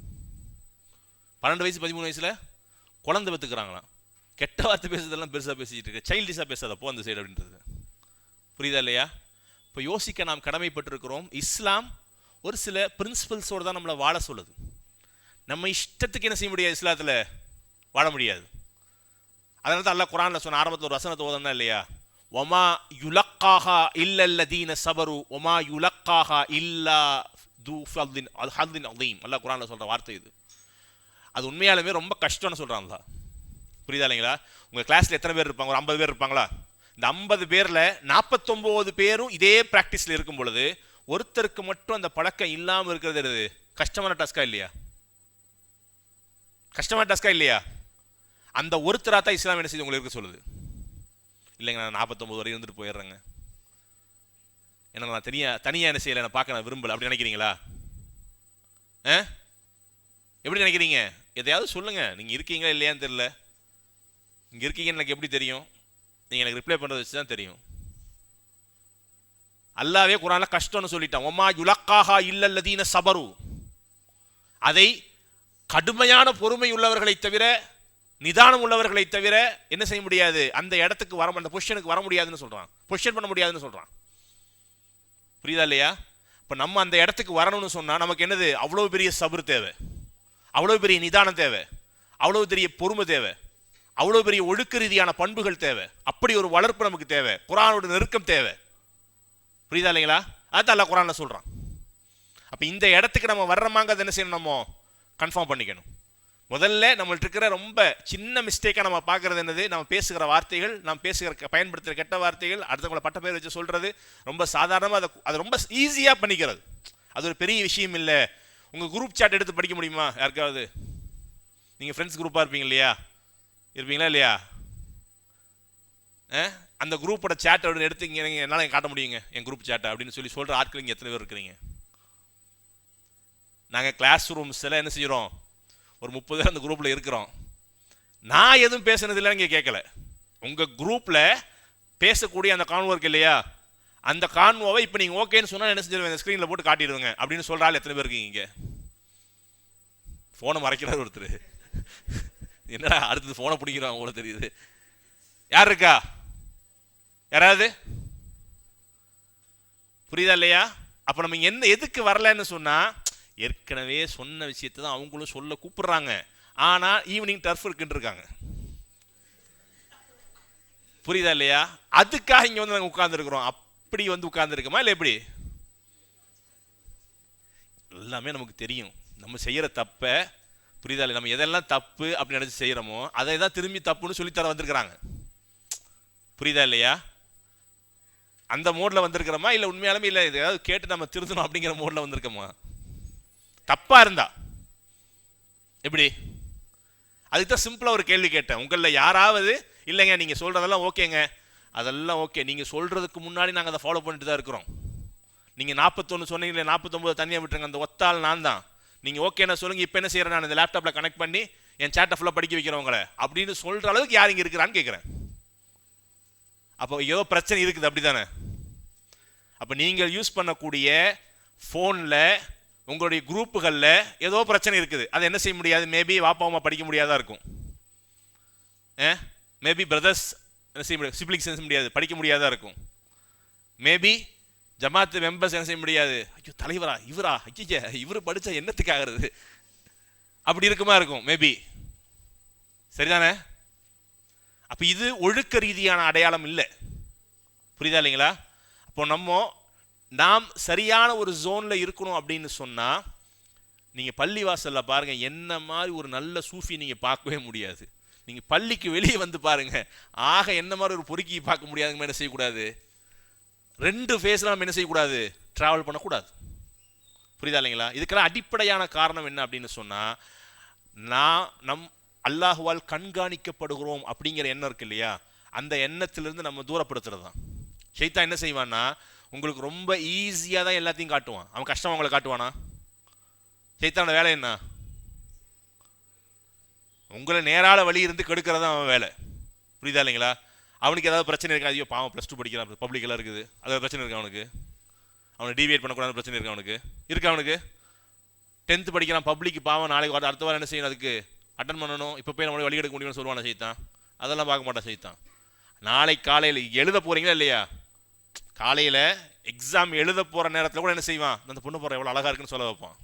12 வயசு 13 வயசில் குழந்தை பெற்றுக்கிறாங்களாம். கெட்ட வார்த்தை பேசுறதெல்லாம் பெருசாக பேசிக்கிட்டு இருக்கு, சைல்டிஷாக பேசாதப்போ அந்த சைடு அப்படின்றது. புரியுதா இல்லையா? இப்போ யோசிக்க நாம் கடமைப்பட்டிருக்கிறோம். இஸ்லாம் ஒரு சில பிரின்சிபல்ஸோடு தான் நம்மளை வாழ சொல்லுது. நம்ம இஷ்டத்துக்கு என்ன செய்ய முடியாது, இஸ்லாத்தில் வாழ முடியாது. அதனால தான் அல்லாஹ் குர்ஆனில் சொன்ன ஆரம்பத்தில் ஒரு வசனத்தை ஓதனா இல்லையா? ஒமா யுலக்காஹா இல்லல்லதீன சபரு ஒமா யுலக்காஹா இல்லா து ஃபல்லின் அல்ஹல்லின் அதீம். அல்லாஹ் குர்ஆனில் சொல்கிற வார்த்தை இது. அது உண்மையாலுமே ரொம்ப கஷ்டம்னு சொல்கிறான் அல்லாஹ். புரியுதா இல்லைங்களா? உங்கள் கிளாஸில் எத்தனை பேர் இருப்பாங்க? ஒரு 50 பேர் இருப்பாங்களா? இந்த 50 பேரில் 49 பேரும் இதே ப்ராக்டிஸில் இருக்கும் பொழுது ஒருத்தருக்கு மட்டும் அந்த பழக்கம் இல்லாமல் இருக்கிறது கஷ்டமான டாஸ்கா இல்லையா? கஷ்டமான டாஸ்கா இல்லையா? அந்த ஒருத்தராக தான் இஸ்லாம் என்ன செய்து உங்களுக்கு இருக்க சொல்லுது. இல்லைங்க, நான் 49 வரை இருந்துட்டு போயிடுறேங்க, ஏன்னா நான் தனியாக என்ன செய்யலை, நான் பார்க்க நான் விரும்பலை, அப்படி நினைக்கிறீங்களா? எப்படி நினைக்கிறீங்க? எதையாவது சொல்லுங்கள். நீங்கள் இருக்கீங்களா இல்லையான்னு தெரியல. இங்கே இருக்கீங்கன்னு எனக்கு எப்படி தெரியும்? நீங்கள் எனக்கு ரிப்ளை பண்ணுறதை வச்சு தான் தெரியும். அல்லாவே குர்ஆன்ல கஷ்டம்னு சொல்லிட்டான். ஒமா யுலக்காஹா இல்லல்லதீன சபரு. அதை கடுமையான பொறுமை உள்ளவர்களை தவிர, நிதானம் உள்ளவர்களை தவிர என்ன செய்ய முடியாது, அந்த இடத்துக்கு வர, அந்த பொசிஷனுக்கு வர முடியாதுன்னு சொல்கிறான், பொசிஷன் பண்ண முடியாதுன்னு சொல்கிறான். புரியுதா இல்லையா? இப்போ நம்ம அந்த இடத்துக்கு வரணும்னு சொன்னால் நமக்கு என்னது? அவ்வளோ பெரிய சபர் தேவை, அவ்வளோ பெரிய நிதானம் தேவை, அவ்வளோ பெரிய பொறுமை தேவை, அவ்வளோ பெரிய ஒழுக்க ரீதியான பண்புகள் தேவை, அப்படி ஒரு வளர்ப்பு நமக்கு தேவை, குர்ஆனோட நெருக்கம் தேவை. புரியுதா இல்லைங்களா? அதுதான் அல்லாஹ் குர்ஆன்ல சொல்கிறான். அப்போ இந்த இடத்துக்கு நம்ம வர்றோமாங்கிறது என்ன செய்யணும்? நம்ம கன்ஃபார்ம் பண்ணிக்கணும். முதல்ல நம்மள்ட்ட இருக்கிற ரொம்ப சின்ன மிஸ்டேக்காக நம்ம பார்க்குறது என்னது? நம்ம பேசுகிற வார்த்தைகள், நம்ம பயன்படுத்துகிற கெட்ட வார்த்தைகள், அடுத்தவங்களை பட்ட பேர் வச்சு சொல்கிறது ரொம்ப சாதாரணமாக, அதை ரொம்ப ஈஸியாக பண்ணிக்கிறது. அது ஒரு பெரிய விஷயம் இல்லை. உங்கள் குரூப் சாட் எடுத்து படிக்க முடியுமா யாருக்காவது? நீங்கள் ஃப்ரெண்ட்ஸ் குரூப்பாக இருப்பீங்க இல்லையா? இருப்பீங்களா இல்லையா? அந்த குரூப்போட சேட்டை எடுத்து இங்கே என்னால் காட்ட முடியுங்க என் குரூப் சேட்டை அப்படின்னு சொல்லி சொல்கிற ஆட்கள் இங்கே எத்தனை பேர் இருக்கிறீங்க? நாங்கள் கிளாஸ் ரூம்ஸில் என்ன செய்கிறோம்? ஒரு 30 பேர் அந்த குரூப்பில் இருக்கிறோம். நான் எதுவும் பேசுனதில்லை, இங்கே கேட்கல. உங்கள் குரூப்பில் பேசக்கூடிய அந்த கான்வோ இருக்கு இல்லையா, அந்த கான்வோவை இப்போ நீங்கள் ஓகேன்னு சொன்னால் என்ன செஞ்சிருவேன்? ஸ்க்ரீனில் போட்டு காட்டிடுவேங்க அப்படின்னு சொல்கிற ஆள் எத்தனை பேர் இருக்கீங்க? இங்கே ஃபோனை மறைக்கிறார் ஒருத்தர். என்னடா அடுத்தது ஃபோனை பிடிக்கிறோம் அவ்வளோ தெரியுது. யார் இருக்கா? யாராவது புரியுதா இல்லையா? அப்போ நம்ம என்ன எதுக்கு வரலன்னு சொன்னால், ஏற்கனவே சொன்ன விஷயத்தை தான் அவங்களும் சொல்ல கூப்பிடுறாங்க. ஆனால் ஈவினிங் டர்ஃப் இருக்குன்னு இருக்காங்க. புரியுதா இல்லையா? அதுக்காக இங்கே வந்து நாங்கள் உட்கார்ந்துருக்குறோம். அப்படி வந்து உட்கார்ந்துருக்கோமா இல்லை எப்படி? எல்லாமே நமக்கு தெரியும் நம்ம செய்கிற தப்பை. புரியுதா இல்லை? நம்ம எதெல்லாம் தப்பு அப்படின்னு நினச்சி செய்கிறோமோ அதை தான் திரும்பி தப்புன்னு சொல்லித்தர வந்திருக்கிறாங்க. புரியுதா இல்லையா? அந்த மோடில் வந்திருக்கிறோமா இல்லை உண்மையாலுமே இல்லை ஏதாவது கேட்டு நம்ம திருத்தணும் அப்படிங்கிற மோடில் வந்திருக்கோமா? தப்பாக இருந்தா எப்படி? அதுக்கு தான் சிம்பிளாக ஒரு கேள்வி கேட்டேன். உங்களில் யாராவது இல்லைங்க நீங்கள் சொல்கிறதெல்லாம் ஓகேங்க, அதெல்லாம் ஓகே, நீங்கள் சொல்கிறதுக்கு முன்னாடி நாங்கள் அதை ஃபாலோ பண்ணிட்டு தான் இருக்கிறோம். நீங்கள் 41 சொன்னீங்களே, 49 தனியாக விட்டுருங்க, அந்த ஒத்தாள் நான் தான். நீங்கள் ஓகேண்ணா சொல்லுங்கள், இப்போ என்ன செய்கிறேன், நான் இந்த லேப்டாப்பில் கனெக்ட் பண்ணி என் சேட்டை ஃபுல்லாக படிக்க வைக்கிறவங்கள அப்படின்னு சொல்கிற அளவுக்கு யார் இங்கே இருக்கிறான்னு கேட்குறேன். அப்போ ஏதோ பிரச்சனை இருக்குது, அப்படி தானே? அப்போ நீங்கள் யூஸ் பண்ணக்கூடிய ஃபோனில் உங்களுடைய குரூப்புகளில் ஏதோ பிரச்சனை இருக்குது. அதை என்ன செய்ய முடியாது? மேபி வாப்பா அம்மா படிக்க முடியாதா இருக்கும். மேபி பிரதர்ஸ் என்ன செய்ய முடியாது, சிப்ளிங்ஸ் என்ன செய்ய முடியாது, படிக்க முடியாதா இருக்கும். மேபி ஜமாத்து மெம்பர்ஸ் என்ன செய்ய முடியாது, ஐயோ தலைவரா இவரா, ஐயா இவர் படித்தா என்னத்துக்கு ஆகிறது, அப்படி இருக்குமா இருக்கும் மேபி. சரிதானே? அப்போ இது ஒழுக்க ரீதியான அடையாளம் இல்லை. புரியுதா இல்லைங்களா? அப்போ நாம் சரியான ஒரு ஜோனில் இருக்கணும் அப்படின்னு சொன்னால், நீங்கள் பள்ளிவாசலில் பாருங்கள், என்ன மாதிரி ஒரு நல்ல சூஃபி நீங்கள் பார்க்கவே முடியாது. நீங்கள் பள்ளிக்கு வெளியே வந்து பாருங்கள், ஆக என்ன மாதிரி ஒரு பொறுக்கி பார்க்க முடியாதுங்க. என்ன செய்யக்கூடாது? 2 ஃபேஸில் நம்ம என்ன செய்யக்கூடாது? ட்ராவல் பண்ணக்கூடாது. புரியுதா இல்லைங்களா? இதுக்கெல்லாம் அடிப்படையான காரணம் என்ன அப்படின்னு சொன்னால், நம் அல்லாஹுவால் கண்காணிக்கப்படுகிறோம் அப்படிங்கிற எண்ணம் இருக்கு இல்லையா, அந்த எண்ணத்திலிருந்து நம்ம தூரப்படுத்துறது தான். ஷைத்தான் என்ன செய்வான்னா, உங்களுக்கு ரொம்ப ஈஸியாக தான் எல்லாத்தையும் காட்டுவான். அவன் கஷ்டம் அவங்களை காட்டுவானா? ஷைத்தானோட வேலை என்ன? உங்களை நேரால வழி இருந்து கெடுக்கிறது தான் அவன் வேலை. புரியுதா இல்லைங்களா? அவனுக்கு ஏதாவது பிரச்சனை இருக்கா? ஐயோ பாவம் +2 படிக்கிறான், பப்ளிக்கெல்லாம் இருக்குது, அதாவது பிரச்சனை இருக்கு அவனுக்கு, அவனை டிவியேட் பண்ணக்கூடாது பிரச்சனை இருக்கு அவனுக்கு 10th படிக்கிறான், பப்ளிக் பாவம், நாளைக்கு அடுத்த வாரம் என்ன செய்யணும், அதுக்கு அட்டன் பண்ணணும், இப்போ போய் நம்மளை வழி எடுக்க முடியும்னு சொல்லுவான சைத்தான். அதெல்லாம் பார்க்க மாட்டான் சைத்தான். நாளைக்கு காலையில் எழுத போகிறீங்களா இல்லையா, காலையில் எக்ஸாம் எழுத போகிற நேரத்தில் கூட என்ன செய்வான், அந்த பொண்ணு போகிற எவ்வளோ அழகாக இருக்குன்னு சொல்ல வைப்பான்.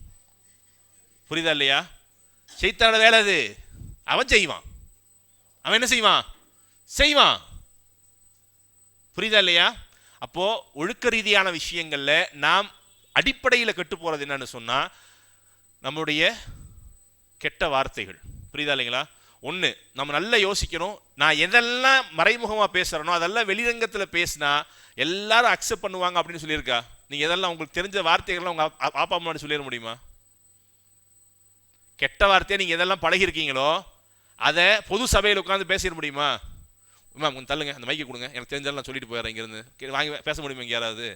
புரியுதா இல்லையா? சைத்தானோட வேலை அது. அவன் செய்வான், அவன் என்ன செய்வான். புரியுதா இல்லையா? அப்போ ஒழுக்க ரீதியான விஷயங்கள்ல நாம் அடிப்படையில் கெட்டு போறது என்னன்னு சொன்னா, நம்முடைய கெட்ட வார்த்தைகள். புரியுதா இல்லைங்களா? ஒன்று, நம்ம நல்லா யோசிக்கணும். நான் எதெல்லாம் மறைமுகமாக பேசுகிறேனோ அதெல்லாம் வெளிரங்கத்தில் பேசினா எல்லாரும் அக்செப்ட் பண்ணுவாங்க அப்படின்னு சொல்லியிருக்கா? நீங்கள் எதெல்லாம் உங்களுக்கு தெரிஞ்ச வார்த்தைகள்லாம் உங்கள் அப்பா அம்மா சொல்லிட முடியுமா? கெட்ட வார்த்தையை நீங்கள் எதெல்லாம் பழகிருக்கீங்களோ அதை பொது சபையில் உட்காந்து பேசிட முடியுமா? மேம் கொஞ்சம் தள்ளுங்க, அந்த மைக்கை கொடுங்க, எனக்கு தெரிஞ்சாலும் நான் சொல்லிட்டு போயிடுறேன், இங்கேருந்து வாங்கி பேச முடியுமா இங்கே யாராவது?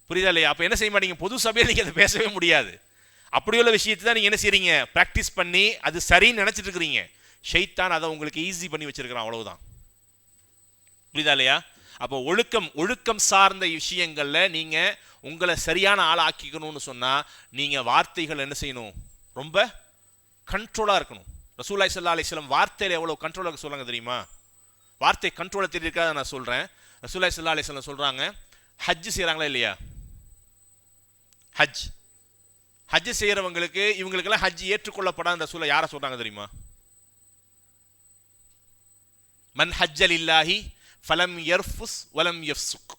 புரியுதா இல்லையா? அப்போ என்ன செய்ய மாட்டீங்க, பொது சபையில் நீங்கள் அதை பேசவே முடியாது. அப்படியுள்ள விஷயத்தை தான் நீங்கள் என்ன செய்றீங்க, ப்ராக்டிஸ் பண்ணி அது சரின்னு நினச்சிட்டு இருக்கிறீங்க. ஷைத்தான் அதை உங்களுக்கு ஈஸி பண்ணி வச்சிருக்கிறான், அவ்வளவுதான். புரியுதா இல்லையா? அப்போ ஒழுக்கம் சார்ந்த விஷயங்களில் நீங்கள் உங்களை சரியான ஆளை ஆக்கிக்கணும்னு சொன்னால் நீங்கள் வார்த்தைகள் என்ன செய்யணும், ரொம்ப கண்ட்ரோலாக இருக்கணும். ரசூலுல்லாஹி ஸல்லல்லாஹு அலைஹி வஸல்லம் வார்த்தையில் எவ்வளோ கண்ட்ரோலாக சொல்லுவாங்க தெரியுமா? வார்த்தை கண்ட்ரோலை தெரியிருக்காத நான் சொல்கிறேன். ரசூலுல்லாஹி ஸல்லல்லாஹு அலைஹி வஸல்லம் சொல்கிறாங்க, ஹஜ் செய்கிறாங்களா இல்லையா, ஹஜ் செய்கிறவங்களுக்கு இவங்களுக்கெல்லாம் ஹஜ் ஏற்றுக்கொள்ளப்படாத ரசூலுல்லாஹ் யாரை சொல்கிறாங்க தெரியுமா? மன் ஹஜ்ஜ லில்லாஹி ஃபலம் யர்ஃபுஸ் வலம் யஃப்சுக்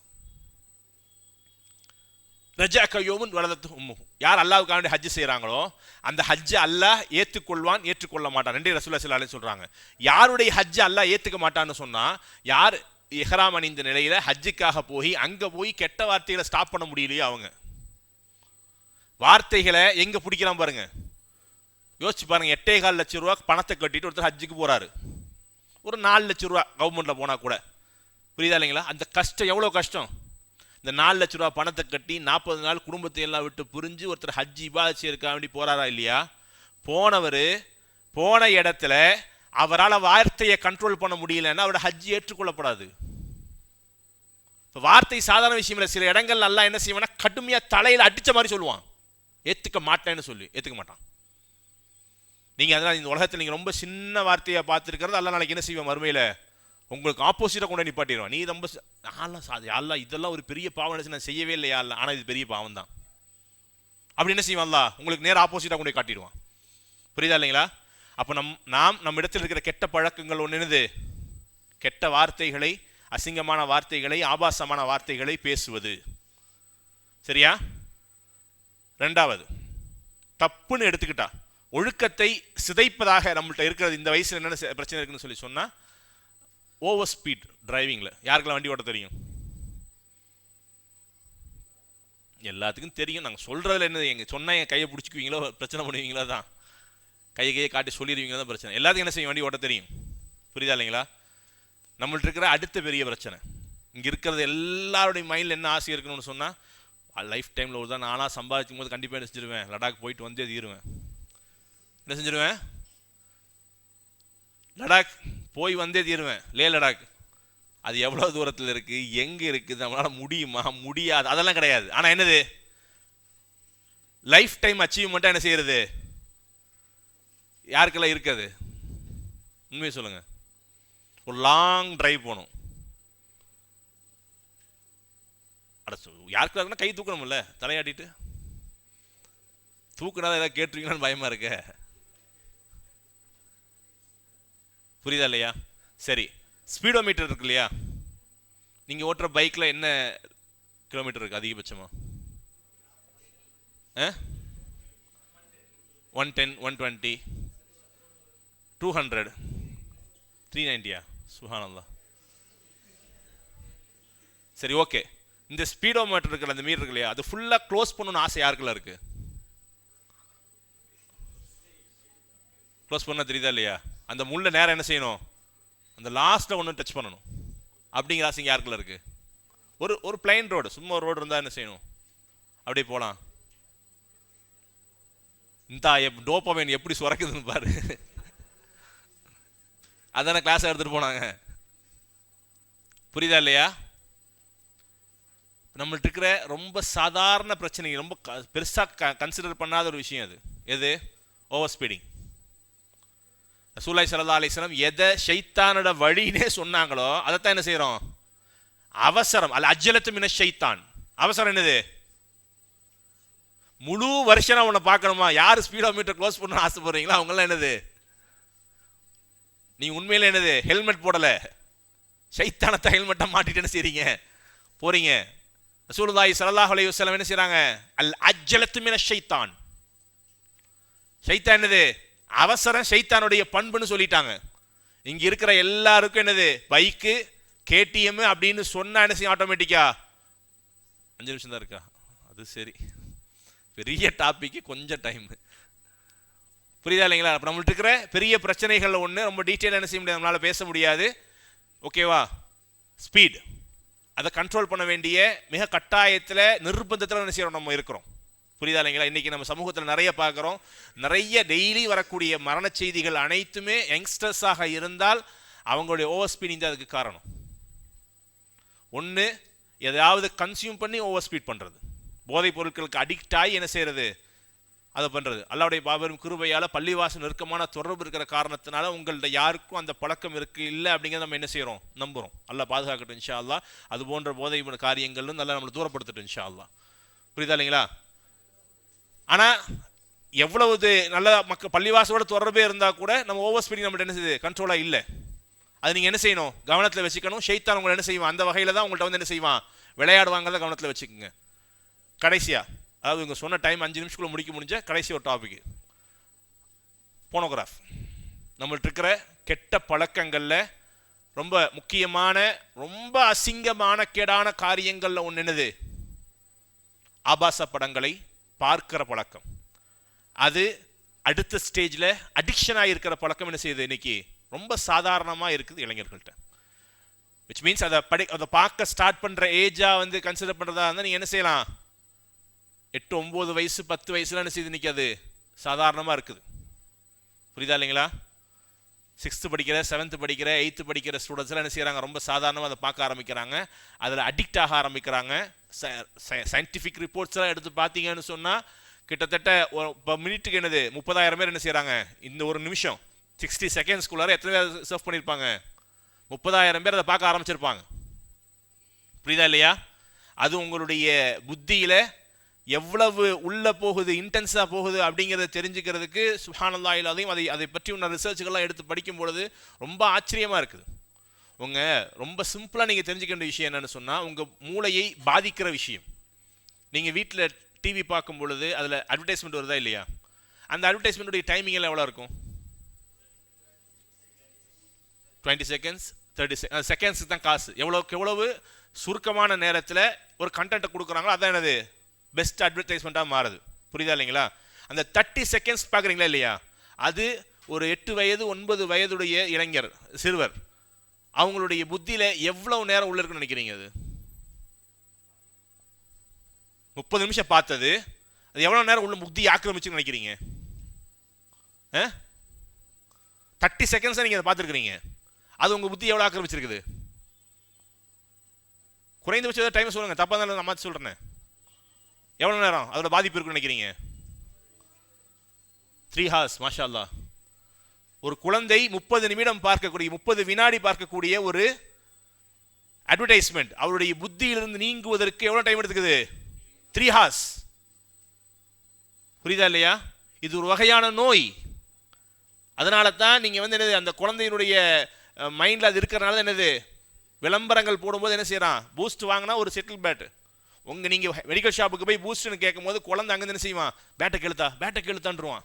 ரஜஅக யௌமுன் வலதத்துஹு உம்முஹு. யார் அல்லாஹ்வுக்காக வேண்டி ஹஜ் செய்கிறாங்களோ அந்த ஹஜ்ஜை அல்லாஹ் ஏற்றுக்கொள்வான், ஏற்றுக்கொள்ள மாட்டான். ரெண்டே ரசூலுல்லாஹி ஸல்லல்லாஹு அலைஹி சொல்கிறாங்க. யாருடைய ஹஜ்ஜை அல்லாஹ் ஏற்றுக்க மாட்டான்னு சொன்னால், யார் இஹ்ராம் அணிந்த நிலையில் ஹஜ்ஜுக்காக அங்கே போய் கெட்ட வார்த்தைகளை ஸ்டாப் பண்ண முடியலையோ அவங்க. வார்த்தைகளை எங்கே பிடிக்கிறான் பாருங்க, யோசிச்சு பாருங்க. 8.25 லட்சம் ரூபா பணத்தை கட்டிட்டு ஒருத்தர் ஹஜ்ஜுக்கு போகிறாரு. ஒரு 4 லட்சம் ரூபா கவர்மெண்ட்டில் போனால் கூட, புரியுதா இல்லைங்களா? அந்த கஷ்டம் எவ்வளோ கஷ்டம். இந்த 4 லட்ச ரூபா பணத்தை கட்டி 40 நாள் குடும்பத்தை எல்லாம் விட்டு புரிஞ்சு ஒருத்தர் ஹஜ் இபாதத் செய்யறதுக்காக வேண்டி போறாரா இல்லையா? போனவர் போன இடத்துல அவரால் வார்த்தையை கண்ட்ரோல் பண்ண முடியலன்னா அவரோட ஹஜ் ஏற்றுக்கொள்ளப்படாது. இப்போ வார்த்தை சாதாரண விஷயம் இல்லை. சில இடங்கள் நல்லா என்ன செய்வானா, கடுமையாக தலையில் அடித்த மாதிரி சொல்லுவான், ஏற்றுக்க மாட்டேன்னு சொல்லி ஏற்றுக்க மாட்டான். நீங்கள் அதனால் இந்த உலகத்தில் நீங்கள் ரொம்ப சின்ன வார்த்தையாக பார்த்துருக்கிறது அல்ல நாளைக்கு என்ன செய்வேன் மறுமையில் உங்களுக்கு ஆப்போசிட்டாக கொண்டு நிப்பாட்டிடுவான். நீ ரொம்ப அல்ல இதெல்லாம் ஒரு பெரிய பாவம் நினச்சி நான் செய்யவே இல்லையா இல்லை, ஆனால் இது பெரிய பாவம் தான் அப்படி என்ன செய்வான்ல உங்களுக்கு நேரம் ஆப்போசிட்டாக கொண்டு காட்டிடுவான். புரியுதா இல்லைங்களா? அப்போ நம்ம இடத்தில் இருக்கிற கெட்ட பழக்கங்கள் ஒன்று என்னது? கெட்ட வார்த்தைகளை, அசிங்கமான வார்த்தைகளை, ஆபாசமான வார்த்தைகளை பேசுவது. சரியா? ரெண்டாவது, தப்புன்னு எடுத்துக்கிட்டா ஒழுக்கத்தை சிதைப்பதாக நம்மள்ட்ட இருக்கிறது. இந்த வயசில் என்னென்ன பிரச்சனை இருக்குன்னு சொல்லி சொன்னால், ஓவர் ஸ்பீட் டிரைவிங்கில். யாருக்கெல்லாம் வண்டி ஓட்ட தெரியும்? எல்லாத்துக்கும் தெரியும். நாங்கள் சொல்கிறதுல என்னது, எங்கள் சொன்னால் என் கையை பிடிச்சிக்குவீங்களோ பிரச்சனை பண்ணுவீங்களோ தான், கையை காட்டி சொல்லிடுவீங்களோ தான் பிரச்சனை. எல்லாத்துக்கும் என்ன செய்யும்? வண்டி ஓட்ட தெரியும். புரியுதா இல்லைங்களா? நம்மள்ட்ட இருக்கிற அடுத்த பெரிய பிரச்சனை, இங்கே இருக்கிறது எல்லாருடைய மைண்டில் என்ன ஆசை இருக்கணும்னு சொன்னால், லைஃப் டைமில் ஒரு தான் நானாக சம்பாதிக்கும் போது கண்டிப்பாக என்ன செஞ்சிருவேன், லடாக் போயிட்டு வந்தே தீருவேன். என்ன செஞ்சிருவேன்? லடாக் போய் வந்தே தீருவேன். லே லடாக் அது எவ்வளோ தூரத்தில் இருக்குது, எங்கே இருக்குது, நம்மளால் முடியுமா முடியாது, அதெல்லாம் கிடையாது. ஆனால் என்னது, லைஃப் டைம் அச்சீவ்மெண்ட்டாக என்ன செய்யறது? யாருக்கெல்லாம் இருக்காது? உண்மையை சொல்லுங்கள். ஒரு லாங் டிரைவ் போகணும். யாருக்கெல்லாம் கை தூக்கணும்ல, தலையாட்டிட்டு தூக்குனா ஏதாவது கேட்டுருவீங்களான்னு பயமா இருக்க. புரியுதா இல்லையா? சரி, ஸ்பீடோமீட்டர் இருக்கு இல்லையா? நீங்கள் ஓட்டுற பைக்கில் என்ன கிலோமீட்டர் இருக்குது அதிகபட்சமா? 110, 120, 200, 390. சுப்ஹானல்லாஹ். சரி, ஓகே. இந்த ஸ்பீடோமீட்டர் இருக்குல்ல, அந்த மீட்டர் இருக்கு இல்லையா, அது ஃபுல்லாக க்ளோஸ் பண்ணணும்னு ஆசை யாருக்குள்ள இருக்கு? க்ளோஸ் பண்ண தெரியுதா இல்லையா? அந்த முள்ள நேரம் என்ன செய்யணும்? அந்த லாஸ்ட்டில் ஒன்று டச் பண்ணணும் அப்படிங்கிற ஆசைங்க யாருக்குள்ள இருக்கு? ஒரு பிளைன் ரோடு, சும்மா ஒரு ரோடு இருந்தால் என்ன செய்யணும்? அப்படியே போகலாம். இந்த டோபமைன் எப்படி சுரக்குதுன்னு பாரு. அதான கிளாஸ் எடுத்துகிட்டு போனாங்க. புரியுதா இல்லையா? நம்மள்ட்ட இருக்கிற ரொம்ப சாதாரண பிரச்சனை, ரொம்ப பெருசாக கன்சிடர் பண்ணாத ஒரு விஷயம் அது. எது? Over speeding. ரசூலுல்லாஹி ஸல்லல்லாஹு அலைஹி வஸல்லம் எதை ஷைத்தானோட வழினே சொன்னாங்களோ அதைத்தான் என்ன செய்கிறோம்? அவசரம். அல் அஜ்ஜலத்து மின ஷைத்தான். அவசரம் என்னது? முழு வருஷம் நான் உன்னை பார்க்கணுமா? யார் ஸ்பீடோமீட்டர் க்ளோஸ் பண்ண ஆசைப்படுறீங்களோ அவங்களாம் என்னது? நீ உண்மையில என்னது? ஹெல்மெட் போடலை, ஷைத்தானத்தை ஹெல்மெட்டை மாட்டிட்டு என்ன செய்றீங்க? போறீங்க. ரசூலுல்லாஹி ஸல்லல்லாஹு அலைஹி வஸல்லம் என்ன செய்றாங்க? அல் அஜ்ஜலத்து மின ஷைத்தான். ஷைத்தான் என்னது? அவசரம் ஷைத்தானுடைய பண்புன்னு சொல்லிட்டாங்க. இங்க இருக்கிற எல்லாருக்கும் என்னது? பைக்கு, கேடிஎம் அப்படின்னு சொன்னா என்ன செய்யும்? ஆட்டோமேட்டிக்கா 5 நிமிஷம் தான் இருக்கா? அது சரி, பெரிய டாபிக், கொஞ்சம் டைம். புரியுதா இல்லைங்களா? அப்போ நம்மள்ட்ட இருக்கிற பெரிய பிரச்சனைகள் ஒன்று, ரொம்ப டீட்டெயிலாக என்ன செய்ய முடியாது, நம்மளால் பேச முடியாது. ஓகேவா? ஸ்பீட், அதை கண்ட்ரோல் பண்ண வேண்டிய மிக கட்டாயத்தில், நிர்பந்தத்தில் என்ன செய்யறோம்? நம்ம இருக்கிறோம். புரியுதா இல்லைங்களா? இன்றைக்கி நம்ம சமூகத்தில் நிறைய பார்க்குறோம். நிறைய டெய்லி வரக்கூடிய மரண செய்திகள் அனைத்துமே யங்ஸ்டர்ஸாக இருந்தால் அவங்களுடைய ஓவர் ஸ்பீடிங் தான் அதுக்கு காரணம். ஒன்று, எதாவது கன்சியூம் பண்ணி ஓவர் ஸ்பீட் பண்ணுறது, போதைப் பொருட்களுக்கு அடிக்ட் ஆகி என்ன செய்கிறது? அதை பண்ணுறது. அல்லாஹ்வுடைய பாபெரும் கிருபையால் பள்ளிவாசல் நெருக்கமான தொடர்பு இருக்கிற காரணத்தினால உங்கள்ட்ட யாருக்கும் அந்த பழக்கம் இருக்குது இல்லை அப்படிங்கிறத நம்ம என்ன செய்கிறோம்? நம்புகிறோம். அல்லாஹ் பாதுகாக்கட்டும் இன்ஷா அல்லாஹ். அது போன்ற போதை காரியங்கள்னு நல்லா நம்மளை தூரப்படுத்தட்டும் இன்ஷா அல்லாஹ். புரியுதா இல்லைங்களா? ஆனால் எவ்வளவு நல்ல பள்ளிவாசலோட தொடர்பே இருந்தால் கூட நம்ம ஓவர் ஸ்பீடிங் நம்மள்ட்ட என்ன செய்யுது? கண்ட்ரோலாக இல்லை. அது நீங்கள் என்ன செய்யணும்? கவனத்தில் வச்சுக்கணும். ஷைத்தான் உங்களை என்ன செய்வான்? அந்த வகையில் தான் உங்கள்கிட்ட வந்து என்ன செய்வான்? விளையாடுவாங்கிறத கவனத்தில் வச்சுக்கோங்க. கடைசியாக, அதாவது இவங்க சொன்ன டைம் 5 நிமிஷத்துக்குள்ள முடிக்க முடிஞ்ச கடைசி ஒரு டாபிக், போனோகிராஃப். நம்மள்ட்ட இருக்கிற கெட்ட பழக்கங்களில் ரொம்ப முக்கியமான, ரொம்ப அசிங்கமான கேடான காரியங்களில் ஒன்று என்னது? ஆபாச படங்களை பார்க்கிற பழக்கம். அது அடுத்த ஸ்டேஜில் அடிக்ஷனாக இருக்கிற பழக்கம் என்ன செய்யுது? இன்னைக்கு ரொம்ப சாதாரணமாக இருக்குது இளைஞர்கள்ட்ட. விச் மீன்ஸ் அதை பார்க்க ஸ்டார்ட் பண்ணுற ஏஜாக வந்து கன்சிடர் பண்ணுறதா இருந்தால் நீங்கள் என்ன செய்யலாம்? 8, 9 வயசு, 10 வயசுல என்ன செய்யுது? இன்னைக்கு அது சாதாரணமாக இருக்குது. புரியுதா இல்லைங்களா? 6th படிக்கிற, 7th படிக்கிற, 8th படிக்கிற ஸ்டூடெண்ட்ஸ்லாம் என்ன செய்கிறாங்க? ரொம்ப சாதாரணமாக அதை பார்க்க ஆரம்பிக்கிறாங்க, அதில் அடிக்ட் ஆக ஆரம்பிக்கிறாங்க. சயின்டிஃபிக் ரிப்போர்ட்ஸ்லாம் எடுத்து பார்த்தீங்கன்னு சொன்னால் கிட்டத்தட்ட இப்போ மினிட்டுக்கு என்னது 30,000 பேர் என்ன செய்கிறாங்க இந்த ஒரு நிமிஷம் 60 செகண்ட்ஸ்குள்ளார எத்தனை பேர் சர்வ் பண்ணியிருப்பாங்க? 30,000 பேர் அதை பார்க்க ஆரம்பிச்சிருப்பாங்க. புரியுதா இல்லையா? அது உங்களுடைய புத்தியில் எவ்வளவு உள்ள போகுது, இன்டென்ஸாக போகுது அப்படிங்கிறத தெரிஞ்சுக்கிறதுக்கு சுப்ஹானல்லாஹ் அதையும் அதை பற்றி உள்ள ரிசர்ச்சுகள்லாம் எடுத்து படிக்கும் பொழுது ரொம்ப ஆச்சரியமாக இருக்குது. ரொம்ப சிம்பிளாக நீங்கள் தெரிஞ்சுக்க வேண்டிய விஷயம் என்னென்னு சொன்னால், உங்கள் மூளையை பாதிக்கிற விஷயம். நீங்கள் வீட்டில் டிவி பார்க்கும் பொழுது அதில் அட்வர்டைஸ்மெண்ட் வருதா இல்லையா? அந்த அட்வர்டைஸ்மெண்ட்டுடைய டைமிங் எல்லாம் எவ்வளோ இருக்கும்? 20 செகண்ட்ஸ் 30 செகண்ட்ஸுக்கு தான் காசு. எவ்வளவு சுருக்கமான நேரத்தில் ஒரு கண்டென்ட்டை கொடுக்குறாங்களோ அதான் என்னது பெஸ்ட் அட்வர்டைஸ்மெண்ட்டாக மாறுது. புரியுதா இல்லைங்களா? அந்த 30 செகண்ட்ஸ் பார்க்குறீங்களா இல்லையா? அது ஒரு 8 வயது 9 வயதுடைய இளைஞர் சிறுவர் அவங்களுடைய புத்தியில் எவ்வளவு நேரம் உள்ள இருக்குன்னு நினைக்கிறீங்க? அது 30 நிமிஷம் பார்த்தது அது எவ்வளோ நேரம் உள்ள புத்தி ஆக்கிரமிச்சுன்னு நினைக்கிறீங்க? 30 செகண்ட்ஸாக நீங்கள் அதை பார்த்துருக்குறீங்க. அது உங்கள் புத்தி எவ்வளோ ஆக்கிரமிச்சிருக்குது? குறைந்தபட்ச டைம் சொல்லுங்கள், தப்பாக தான் நான் மாற்றி சொல்கிறேன். எவ்வளோ நேரம் அதோட பாதிப்பு இருக்குன்னு நினைக்கிறீங்க? 3 hours. மாஷா அல்லாஹ். ஒரு குழந்தை 30 நிமிடம் பார்க்கக்கூடிய 30 வினாடி பார்க்கக்கூடிய ஒரு அட்வர்டைஸ்மெண்ட் அவருடைய புத்தியிலிருந்து நீங்குவதற்கு எவ்வளோ டைம் எடுத்துக்குது? 3 hours. புரியுதா இல்லையா? இது ஒரு வகையான நோய். அதனால தான் நீங்கள் என்னது அந்த குழந்தையினுடைய மைண்டில் அது இருக்கிறனால என்னது விளம்பரங்கள் போடும்போது என்ன செய்யறான்? பூஸ்ட் வாங்கினா ஒரு செட்டில் பேட்டு. நீங்கள் மெடிக்கல் ஷாப்புக்கு போய் பூஸ்ட்னு கேட்கும்போது குழந்தை அங்கேருந்து என்ன செய்வான்? பேட்டை கெழுத்தான்ருவான்.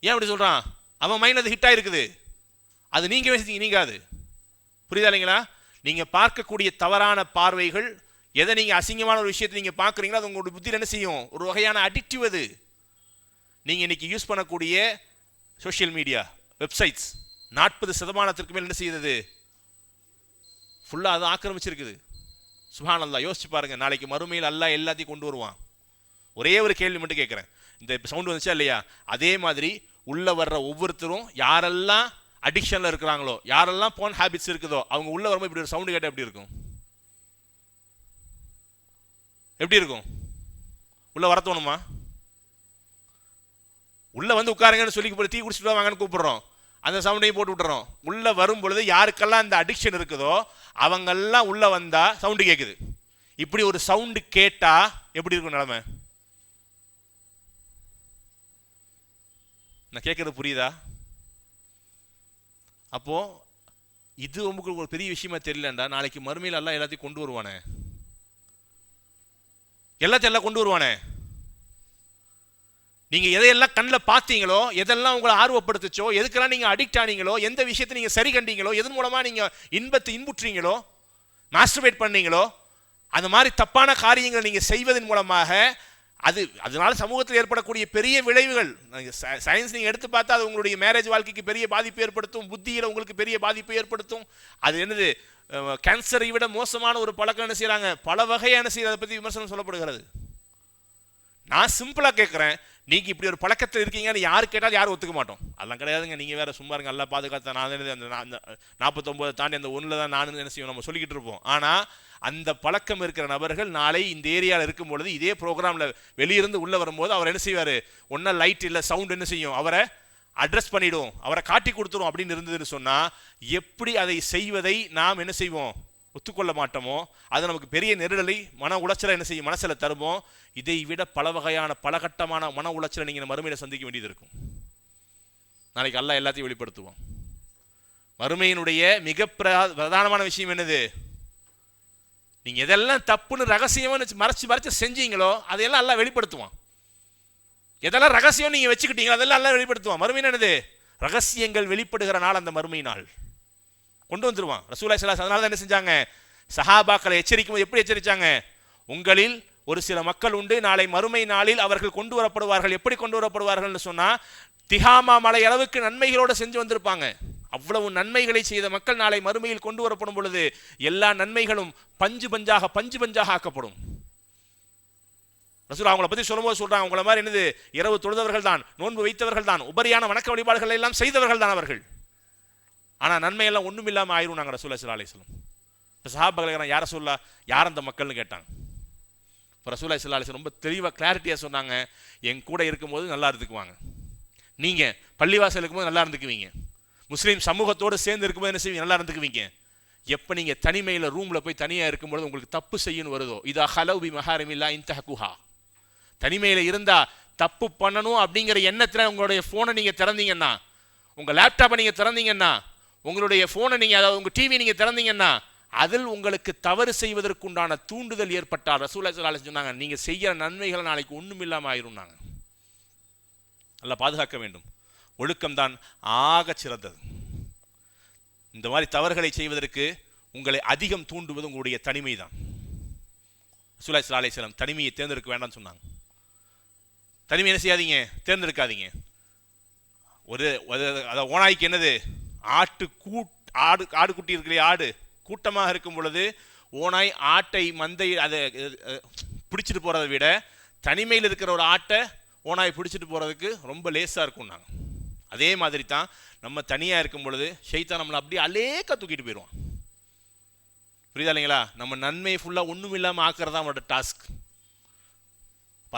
ஏன் அப்படி சொல்கிறான்? அவன் மைண்ட் அது ஹிட் ஆகிருக்குது. அது நீங்காது. புரியுதா இல்லைங்களா? நீங்கள் பார்க்கக்கூடிய தவறான பார்வைகள், எதை நீங்கள் அசிங்கமான ஒரு விஷயத்தை நீங்கள் பார்க்குறீங்களோ அது உங்களுடைய புத்தியில் என்ன செய்யும்? ஒரு வகையான அடிக்டிவ். அது நீங்கள் இன்னைக்கு யூஸ் பண்ணக்கூடிய சோஷியல் மீடியா வெப்சைட்ஸ் 40% மேல் என்ன செய்யுது? ஃபுல்லாக அது ஆக்கிரமிச்சிருக்குது. சுப்ஹானல்லாஹ். யோசிச்சு பாருங்கள், நாளைக்கு மறுமையில் அல்லாஹ் எல்லாத்தையும் கொண்டு வருவான். ஒரே ஒரு கேள்வி மட்டும் கேட்குறேன், இந்த சவுண்டு வந்துச்சா இல்லையா? அதே மாதிரி உள்ளே வர்ற ஒவ்வொருத்தரும் யாரெல்லாம் அடிக்ஷனில் இருக்கிறாங்களோ, யாரெல்லாம் போன் ஹேபிட்ஸ் இருக்குதோ, அவங்க உள்ளே வரும்போது இப்படி ஒரு சவுண்டு கேட்டால் எப்படி இருக்கும்? எப்படி இருக்கும்? உள்ளே வரத்தோணுமா? உள்ளே வந்து உட்காருங்கன்னு சொல்லி டீ குடிச்சிட்டு வாங்கன்னு கூப்பிடுறோம், அந்த சவுண்டையும் போட்டு விட்டுறோம். உள்ளே வரும் பொழுது யாருக்கெல்லாம் இந்த அடிக்ஷன் இருக்குதோ அவங்கெல்லாம் உள்ளே வந்தால் சவுண்டு கேட்குது. இப்படி ஒரு சவுண்டு கேட்டால் எப்படி இருக்கும் நிலைமை? நான் கேட்கறது புரியுதா? அப்போ இது உங்களுக்கு ஒரு பெரிய விஷயமா தெரியலண்டா, நாளைக்கு மறுமையில் எல்லாம் எல்லாத்தையும் கொண்டு வருவானே, எல்லாத்தையும் கொண்டு வருவானே. நீங்க எதையெல்லாம் கண்ணில் பார்த்தீங்களோ, எதெல்லாம் உங்களை ஆர்வப்படுத்துச்சோ, எதுக்கெல்லாம் நீங்க அடிக்ட் ஆனீங்களோ, எந்த விஷயத்தை நீங்க சரி கண்டீங்களோ, எதன் மூலமா நீங்க இன்பத்தை இன்புற்றீங்களோ, மாஸ்டர்பேட் பண்ணீங்களோ, அந்த மாதிரி தப்பான காரியங்களை நீங்க செய்வதன் மூலமாக அதனால சமூகத்தில் ஏற்படக்கூடிய பெரிய விளைவுகள், சயின்ஸ் நீங்க எடுத்து பார்த்தா அது உங்களுடைய மேரேஜ் வாழ்க்கைக்கு பெரிய பாதிப்பு ஏற்படுத்தும், புத்தியில உங்களுக்கு பெரிய பாதிப்பு ஏற்படுத்தும். அது என்னது, கேன்சரை விட மோசமான ஒரு பழக்கம் என்ன செய்யறாங்க, பல வகையான அதை பற்றி விமர்சனம் சொல்லப்படுகிறது. நான் சிம்பிளா கேட்கிறேன், நீங்க இப்படி ஒரு பழக்கத்தில் இருக்கீங்கன்னு யாரு கேட்டாலும் யாரும் ஒத்துக்க மாட்டோம். அதெல்லாம் கிடையாதுங்க, நீங்க வேற சும்மா இருங்க, நல்லா பாதுகாத்தா நான் அந்த 49 தாண்டி அந்த 1 தான் நான் என்ன செய்வோம் நம்ம சொல்லிக்கிட்டு இருப்போம். ஆனா அந்த பழக்கம் இருக்கிற நபர்கள் நாளை இந்த ஏரியாவில் இருக்கும் பொழுது, இதே ப்ரோக்ராம்ல வெளியிருந்து உள்ள வரும்போது அவர் என்ன செய்வாரு, ஒன்னா லைட் இல்லை சவுண்ட் என்ன செய்யும், அவரை அட்ரஸ் பண்ணிடும், அவரை காட்டி கொடுத்துரும் அப்படின்னு இருந்ததுன்னு சொன்னா, எப்படி அதை செய்வதை நாம் என்ன செய்வோம், ஒத்துக்கொள்ள மாட்டோமோ, அது நமக்கு பெரிய நெருடலை மன உளைச்சலை என்ன செய்யும், மனசில் தருமோ. இதை விட பல வகையான பலகட்டமான மன உளைச்சலை நீங்கள் மறுமையில சந்திக்க வேண்டியது இருக்கும். நாளைக்கு அல்லாஹ் எல்லாத்தையும் வெளிப்படுத்துவோம். மறுமையினுடைய மிக பிரதானமான விஷயம் என்னது, நீங்க எதெல்லாம் தப்புன்னு ரகசியம்னு மறைச்சு செஞ்சீங்களோ அதையெல்லாம் எல்லாம் வெளிப்படுத்துவான். எதெல்லாம் ரகசியம் நீங்க வச்சுக்கிட்டீங்களோ அதெல்லாம் எல்லாம் வெளிப்படுத்துவான். மறுமை என்னது, ரகசியங்கள் வெளிப்படுகிற நாள் அந்த மறுமை நாள் கொண்டு வந்துருவான். ரசூலுல்லாஹி ஸல்லல்லாஹு அலைஹி வஸல்லம் அதனால என்ன செஞ்சாங்க, சஹாபாக்களை எச்சரிக்கும் போது எப்படி எச்சரிச்சாங்க, உங்களில் ஒரு சில மக்கள் உண்டு, நாளை மறுமை நாளில் அவர்கள் கொண்டு வரப்படுவார்கள். எப்படி கொண்டு வரப்படுவார்கள் சொன்னா, திஹாமா மலை அளவுக்கு நன்மைகளோடு செஞ்சு வந்திருப்பாங்க. அவ்வளவு நன்மைகளை செய்த மக்கள் நாளை மறுமையில் கொண்டு வரப்படும் பொழுது எல்லா நன்மைகளும் பஞ்சு பஞ்சாக ஆக்கப்படும். ரசூல் அவங்கள பத்தி சொல்லும்போது சொல்றாங்க, அவங்கள மாதிரி என்னது, இரவு தொழுதவர்கள் தான், நோன்பு வைத்தவர்கள் தான், உபரியான வணக்க வழிபாடுகள் எல்லாம் செய்தவர்கள் தான் அவர்கள். ஆனா நன்மை எல்லாம் ஒண்ணும் இல்லாம ஆயிரும் நாங்க ரசூலுல்லாஹி ஸல்லல்லாஹு அலைஹி வஸல்லம். சஹாபாக்கள் யார சொல்லா, யார் அந்த மக்கள்னு கேட்டாங்க. ரசூலுல்லாஹி ஸல்லல்லாஹு அலைஹி வஸல்லம் ரொம்ப தெளிவாக கிளாரிட்டியாக சொன்னாங்க, என் கூட இருக்கும்போது நல்லா இருந்துக்குவாங்க, நீங்கள் பள்ளிவாசல் இருக்கும்போது நல்லா இருந்துக்குவீங்க, முஸ்லீம் சமூகத்தோடு சேர்ந்து இருக்கும்போது என்ன செய்வீங்க, நல்லா இருந்துக்குவீங்க. எப்போ நீங்கள் தனிமையில் ரூமில் போய் தனியாக இருக்கும்பொழுது உங்களுக்கு தப்பு செய்யணும் வருதோ, இதா ஹலவ் பி மஹாரிமில்லா இன்தஹகுஹா, தனிமையில் இருந்தால் தப்பு பண்ணணும் அப்படிங்கிற எண்ணத்தில் உங்களுடைய ஃபோனை நீங்கள் திறந்தீங்கன்னா, உங்கள் லேப்டாப்பை நீங்கள் திறந்தீங்கன்னா, உங்களுடைய ஃபோனை நீங்கள், அதாவது உங்கள் டிவி நீங்கள் திறந்தீங்கன்னா, அதில் உங்களுக்கு தவறு செய்வதற்குண்டான தூண்டுதல் ஏற்பட்டால் ரசூலுல்லாஹி ஸல்லல்லாஹு அலைஹி வஸல்லம் சொன்னாங்க, நீங்கள் செய்கிற நன்மைகளை நாளைக்கு ஒன்றும் இல்லாமல் ஆயிரும்னாங்க. நல்லா பாதுகாக்க வேண்டும். ஒழுக்கம்தான் ஆக சிறந்தது. இந்த மாதிரி தவறுகளை செய்வதற்கு உங்களை அதிகம் தூண்டுவது உங்களுடைய தனிமை தான். ரசூலுல்லாஹி ஸல்லல்லாஹு அலைஹி வஸல்லம் தனிமையை தேர்ந்தெடுக்க வேண்டாம்னு சொன்னாங்க. தனிமை என்ன செய்யாதீங்க, தேர்ந்தெடுக்காதீங்க. அதாவது ஓநாய்க்கு என்னது, ஆடு குட்டி இருக்கிற ஆடு கூட்டமாக இருக்கும் பொழுது ஓநாய் ஆட்டை மந்தை அதை பிடிச்சிட்டு போகிறத விட தனிமையில் இருக்கிற ஒரு ஆட்டை ஓநாய் பிடிச்சிட்டு போகிறதுக்கு ரொம்ப லேசாக இருக்கும்னாங்க. அதே மாதிரி தான் நம்ம தனியாக இருக்கும் பொழுது ஷைத்தான் நம்மளை அப்படியே அலேக்க தூக்கிட்டு போயிடுவான். புரியுதா இல்லைங்களா? நம்ம நன்மை ஃபுல்லாக ஒன்றும் இல்லாமல் ஆக்குறதா அவனோட டாஸ்க்.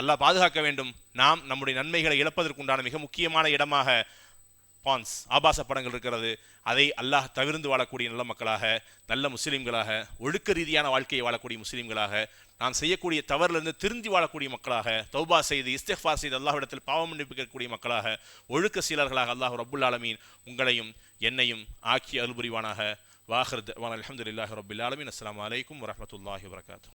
அல்லாஹ் பாதுகாக்க வேண்டும். நாம் நம்முடைய நன்மைகளை இழப்பதற்குண்டான மிக முக்கியமான இடமாக பான்ஸ் ஆபாச படங்கள் இருக்கிறது. அதை அல்லாஹ் தவிர்த்து வாழக்கூடிய நல்ல மக்களாக, நல்ல முஸ்லீம்களாக, ஒழுக்க ரீதியான வாழ்க்கையை வாழக்கூடிய முஸ்லீம்களாக, நாம் செய்யக்கூடிய தவறிலிருந்து திருந்தி வாழக்கூடிய மக்களாக, தௌபா செய்து இஸ்திக்ஃபார் செய்து அல்லாஹ்விடத்தில் பாவம் மன்னிப்புக்கக்கூடிய மக்களாக, ஒழுக்க சீலர்களாக அல்லாஹ் ரப்புல் ஆலமீன் உங்களையும் என்னையும் ஆக்கி அருள் புரிவானாக. வாஹிர் தஅவானா அல்ஹம்துலில்லாஹி ரப்பில் ஆலமீன். அஸ்ஸலாமு அலைக்கும் வரஹ்மத்துல்லாஹி வபரகாத்துஹு.